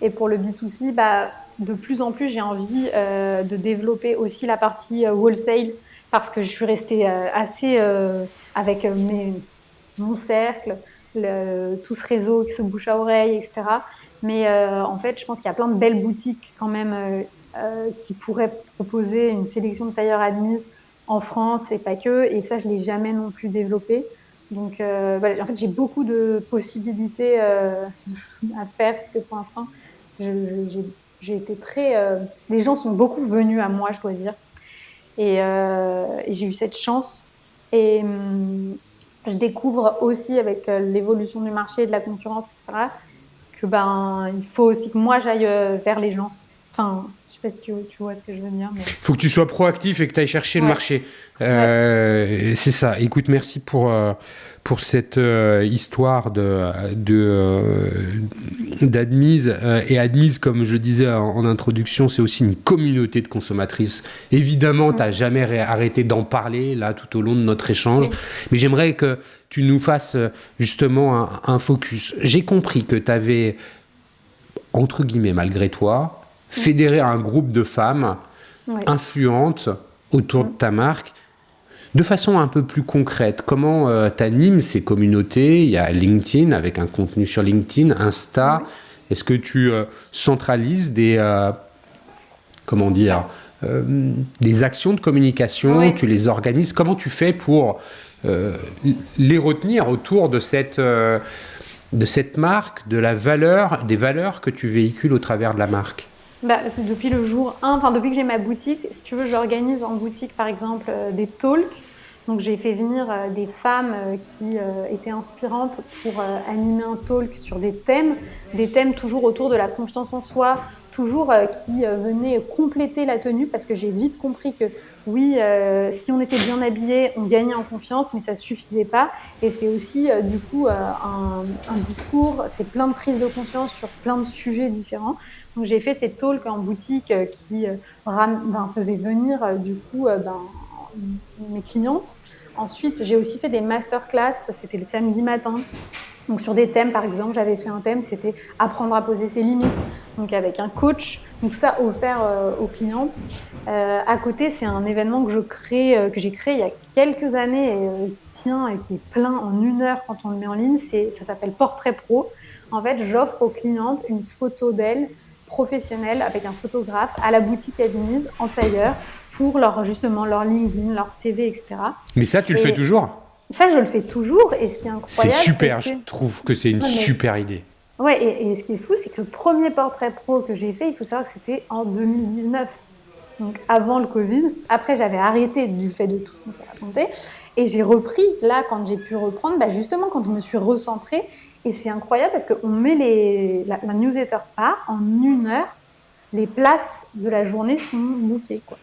Et pour le B2C, de plus en plus, j'ai envie de développer aussi la partie wholesale parce que je suis restée assez avec mon cercle, tout ce réseau qui se bouche à oreille, etc. Mais en fait, je pense qu'il y a plein de belles boutiques quand même qui pourraient proposer une sélection de tailleurs admises en France et pas que. Et ça, je l'ai jamais non plus développé. Donc, en fait, j'ai beaucoup de possibilités à faire parce que pour l'instant, j'ai été très. Les gens sont beaucoup venus à moi, je dois dire, et j'ai eu cette chance. Et je découvre aussi avec l'évolution du marché, de la concurrence, etc., que il faut aussi que moi j'aille vers les gens. Enfin, je sais pas si tu vois ce que je veux dire. Mais... Faut que tu sois proactif et que tu ailles chercher le marché. C'est ça. Écoute, merci pour cette histoire d'Admise. Et Admise, comme je disais en introduction, c'est aussi une communauté de consommatrices. Évidemment, tu n'as jamais arrêté d'en parler là tout au long de notre échange. Oui. Mais j'aimerais que tu nous fasses justement un focus. J'ai compris que tu avais, entre guillemets, malgré toi, fédérer un groupe de femmes influentes autour de ta marque de façon un peu plus concrète. Comment tu animes ces communautés? Il y a LinkedIn avec un contenu sur LinkedIn, Insta. Est-ce que tu centralises des actions de communication? Tu les organises? Comment tu fais pour les retenir autour de cette marque, des valeurs que tu véhicules au travers de la marque? Depuis le jour 1, depuis que j'ai ma boutique, si tu veux, j'organise en boutique par exemple des talks. Donc j'ai fait venir des femmes qui étaient inspirantes pour animer un talk sur des thèmes toujours autour de la confiance en soi, toujours qui venaient compléter la tenue, parce que j'ai vite compris que oui, si on était bien habillé, on gagnait en confiance, mais ça suffisait pas. Et c'est aussi du coup un discours, c'est plein de prises de conscience sur plein de sujets différents. Donc j'ai fait ces talks en boutique qui faisaient venir mes clientes. Ensuite, j'ai aussi fait des masterclass, c'était le samedi matin. Donc sur des thèmes, par exemple, j'avais fait un thème, c'était apprendre à poser ses limites, donc avec un coach. Donc tout ça offert aux clientes. À côté, c'est un événement que j'ai créé il y a quelques années et qui tient et qui est plein en 1 heure quand on le met en ligne. Ça s'appelle Portrait Pro. En fait, j'offre aux clientes une photo d'elles professionnelle avec un photographe à la boutique Admise en tailleur pour leur LinkedIn, leur CV, etc. Mais ça, tu le fais toujours? Ça, je le fais toujours. Et ce qui est incroyable, c'est super. Je trouve que c'est une super idée. Ouais, et ce qui est fou, c'est que le premier portrait pro que j'ai fait, il faut savoir que c'était en 2019. Donc avant le Covid. Après, j'avais arrêté du fait de tout ce qu'on s'est raconté. Et j'ai repris, là, quand j'ai pu reprendre, justement, quand je me suis recentrée. Et c'est incroyable parce qu'on met la newsletter part, en 1 heure, les places de la journée sont bookées, quoi.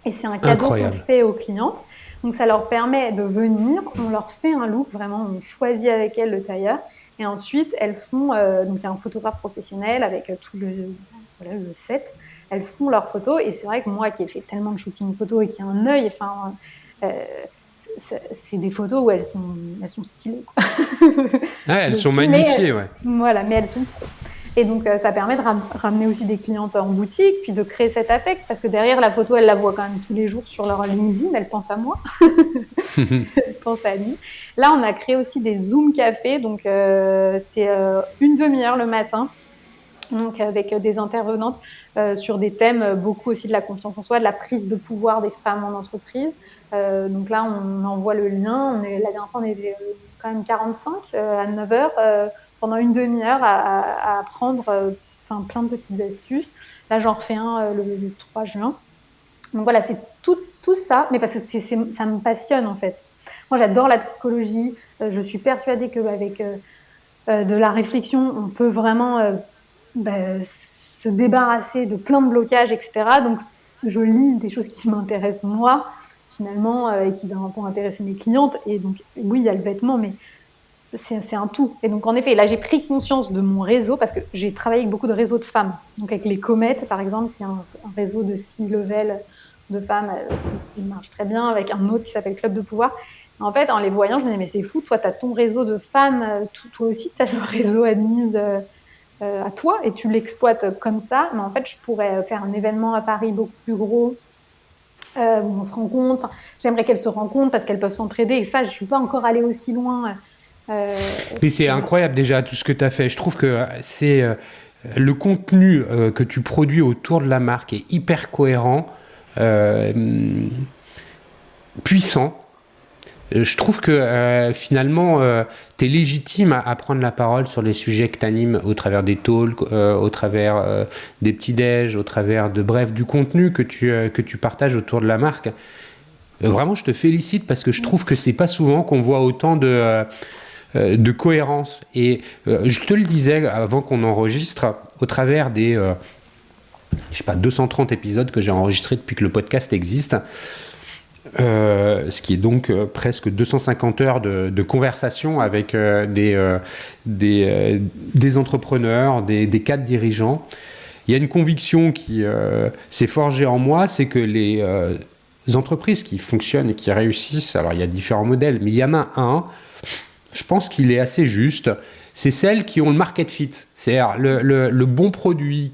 Et c'est un cadeau qu'on fait aux clientes. Donc ça leur permet de venir, on leur fait un look, vraiment, on choisit avec elles le tailleur. Et ensuite, elles font, donc il y a un photographe professionnel avec tout le set. Elles font leurs photos. Et c'est vrai que moi qui ai fait tellement de shooting photo et qui ai un œil, c'est des photos où elles sont stylées, quoi. Elles sont magnifiées, ouais. Voilà, mais elles sont pro. Et donc, ça permet de ramener aussi des clientes en boutique, puis de créer cet affect, parce que derrière, la photo, elles la voient quand même tous les jours sur leur LinkedIn, elles pensent à moi, elles pensent à lui. Là, on a créé aussi des Zoom cafés, donc c'est 1 demi-heure le matin, donc avec des intervenantes sur des thèmes, beaucoup aussi de la confiance en soi, de la prise de pouvoir des femmes en entreprise. Donc là, on envoie le lien. La dernière fois, on était quand même 45 à 9h pendant 1 demi-heure à apprendre plein de petites astuces. Là, j'en refais un le 3 juin. Donc voilà, c'est tout ça, mais parce que ça me passionne en fait. Moi, j'adore la psychologie. Je suis persuadée qu'avec de la réflexion, on peut vraiment se débarrasser de plein de blocages, etc. Donc, je lis des choses qui m'intéressent moi, finalement, et qui vont intéresser mes clientes. Et donc, oui, il y a le vêtement, mais c'est un tout. Et donc, en effet, là, j'ai pris conscience de mon réseau parce que j'ai travaillé avec beaucoup de réseaux de femmes. Donc, avec les Comètes, par exemple, qui est un réseau de C-level de femmes qui marche très bien, avec un autre qui s'appelle Club de Pouvoir. En fait, en les voyant, je me disais, mais c'est fou, toi, tu as ton réseau de femmes, toi aussi, tu as le réseau Admise à toi et tu l'exploites comme ça, mais en fait, je pourrais faire un événement à Paris beaucoup plus gros où on se rencontre. Enfin, j'aimerais qu'elles se rencontrent parce qu'elles peuvent s'entraider. Et ça, je suis pas encore allée aussi loin. Mais c'est incroyable déjà tout ce que tu as fait. Je trouve que c'est le contenu que tu produis autour de la marque est hyper cohérent, puissant. Je trouve que finalement, tu es légitime à prendre la parole sur les sujets que tu animes au travers des talks, au travers des petits-déj, au travers du contenu que tu partages autour de la marque. Vraiment, je te félicite parce que je trouve que c'est pas souvent qu'on voit autant de cohérence. Et je te le disais avant qu'on enregistre, au travers des 230 épisodes que j'ai enregistrés depuis que le podcast existe, ce qui est donc presque 250 heures de conversation avec des entrepreneurs, des cadres dirigeants. Il y a une conviction qui s'est forgée en moi, c'est que les entreprises qui fonctionnent et qui réussissent, alors il y a différents modèles, mais il y en a un, je pense qu'il est assez juste, c'est celles qui ont le market fit, c'est-à-dire le bon produit.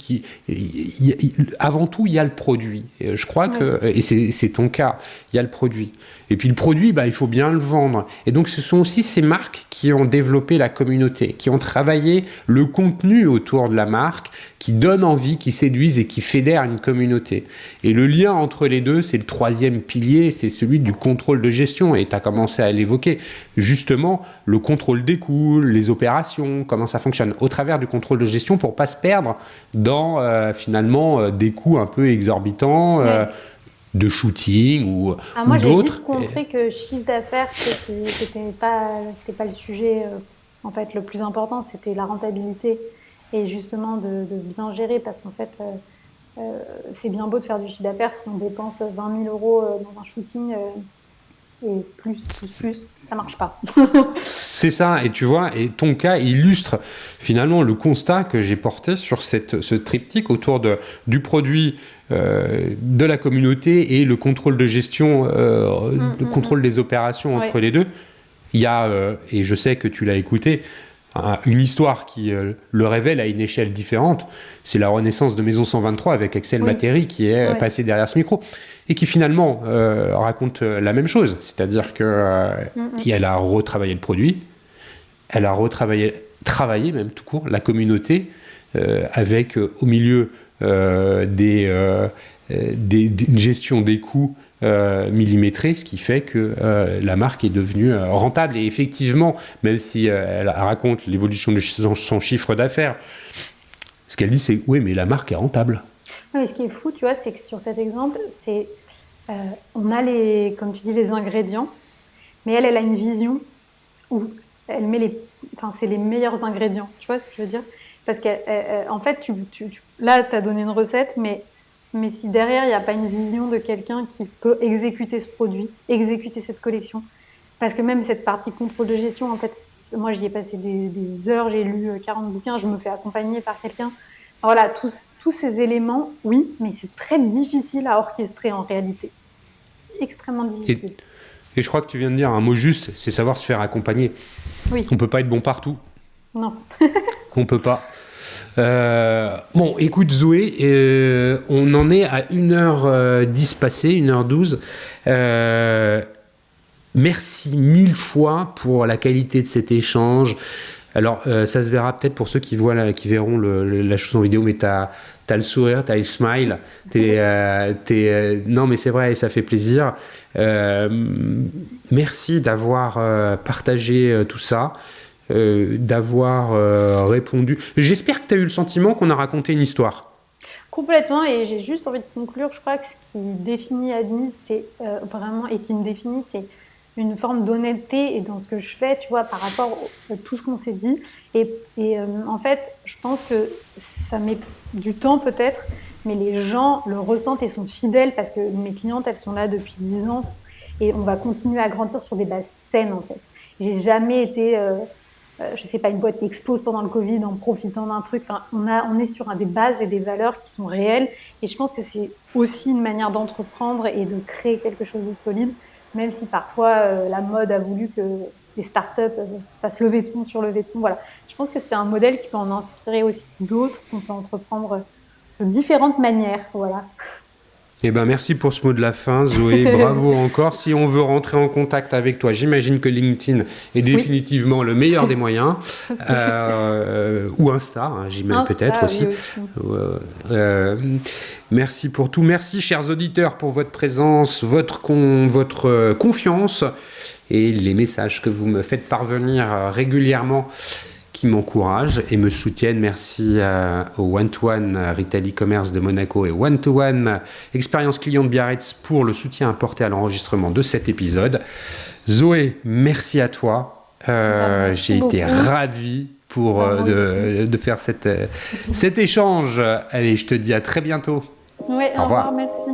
Avant tout, il y a le produit. Et je crois que, et c'est ton cas, il y a le produit. Et puis le produit, il faut bien le vendre. Et donc ce sont aussi ces marques qui ont développé la communauté, qui ont travaillé le contenu autour de la marque, qui donnent envie, qui séduisent et qui fédèrent une communauté. Et le lien entre les deux, c'est le troisième pilier, c'est celui du contrôle de gestion. Et tu as commencé à l'évoquer. Justement, le contrôle des coûts, les opérations, comment ça fonctionne. Au travers du contrôle de gestion pour ne pas se perdre dans finalement des coûts un peu exorbitants. De shooting ou moi, d'autres. J'ai vite compris que chiffre d'affaires, c'était pas le sujet. En fait, le plus important, c'était la rentabilité et justement de bien gérer, parce qu'en fait, c'est bien beau de faire du chiffre d'affaires si on dépense 20 000 euros dans un shooting et plus, ça marche pas. C'est ça, et tu vois, et ton cas illustre finalement le constat que j'ai porté sur ce triptyque autour du produit, de la communauté et le contrôle de gestion, le contrôle des opérations entre les deux. Il y a, et je sais que tu l'as écouté, une histoire qui le révèle à une échelle différente. C'est la renaissance de Maison 123 avec Axel Matteri qui est passé derrière ce micro et qui finalement raconte la même chose. C'est-à-dire qu'elle a retravaillé le produit, elle a travaillé même tout court la communauté avec au milieu une gestion des coûts millimétrée, ce qui fait que la marque est devenue rentable. Et effectivement, même si elle raconte l'évolution de son chiffre d'affaires, ce qu'elle dit, c'est oui, mais la marque est rentable. Oui, ce qui est fou, tu vois, c'est que sur cet exemple, on a comme tu dis, les ingrédients, mais elle a une vision où elle met c'est les meilleurs ingrédients. Tu vois ce que je veux dire? Parce qu'en fait, là, tu as donné une recette, mais si derrière, il n'y a pas une vision de quelqu'un qui peut exécuter ce produit, exécuter cette collection, parce que même cette partie contrôle de gestion, en fait, moi, j'y ai passé des heures, j'ai lu 40 bouquins, je me fais accompagner par quelqu'un. Voilà, tous ces éléments, oui, mais c'est très difficile à orchestrer en réalité. Extrêmement difficile. Et je crois que tu viens de dire un mot juste, c'est savoir se faire accompagner. Oui. On ne peut pas être bon partout. Non. On ne peut pas. Bon, écoute Zoé, on en est à 1h10 passée, 1h12. Merci 1000 fois pour la qualité de cet échange. Alors, ça se verra peut-être pour ceux qui verront la chose en vidéo, mais t'as le sourire, t'as le smile. Non, mais c'est vrai, et ça fait plaisir. Merci d'avoir partagé tout ça. D'avoir répondu. J'espère que tu as eu le sentiment qu'on a raconté une histoire. Complètement, et j'ai juste envie de conclure. Je crois que ce qui définit Admise, c'est vraiment, et qui me définit, c'est une forme d'honnêteté et dans ce que je fais, tu vois, par rapport à tout ce qu'on s'est dit. Et en fait, je pense que ça met du temps peut-être, mais les gens le ressentent et sont fidèles parce que mes clientes, elles sont là depuis 10 ans et on va continuer à grandir sur des bases saines, en fait. J'ai jamais été... je sais pas, une boîte qui explose pendant le Covid en profitant d'un truc. Enfin, on est sur des bases et des valeurs qui sont réelles. Et je pense que c'est aussi une manière d'entreprendre et de créer quelque chose de solide, même si parfois la mode a voulu que les startups fassent levée de fonds sur levée de fonds. Voilà. Je pense que c'est un modèle qui peut en inspirer aussi d'autres, qu'on peut entreprendre de différentes manières. Voilà. Eh ben, merci pour ce mot de la fin, Zoé. Bravo encore. Si on veut rentrer en contact avec toi, j'imagine que LinkedIn est définitivement le meilleur des moyens. Ou Insta, hein, j'imagine peut-être aussi. Merci pour tout. Merci, chers auditeurs, pour votre présence, votre confiance et les messages que vous me faites parvenir régulièrement, qui m'encouragent et me soutiennent. Merci au One-to-One Retail e-commerce de Monaco et One-to-One Expérience Client de Biarritz pour le soutien apporté à l'enregistrement de cet épisode. Zoé, merci à toi. J'ai été ravi de faire cet échange. Allez, je te dis à très bientôt. Oui, au revoir, merci.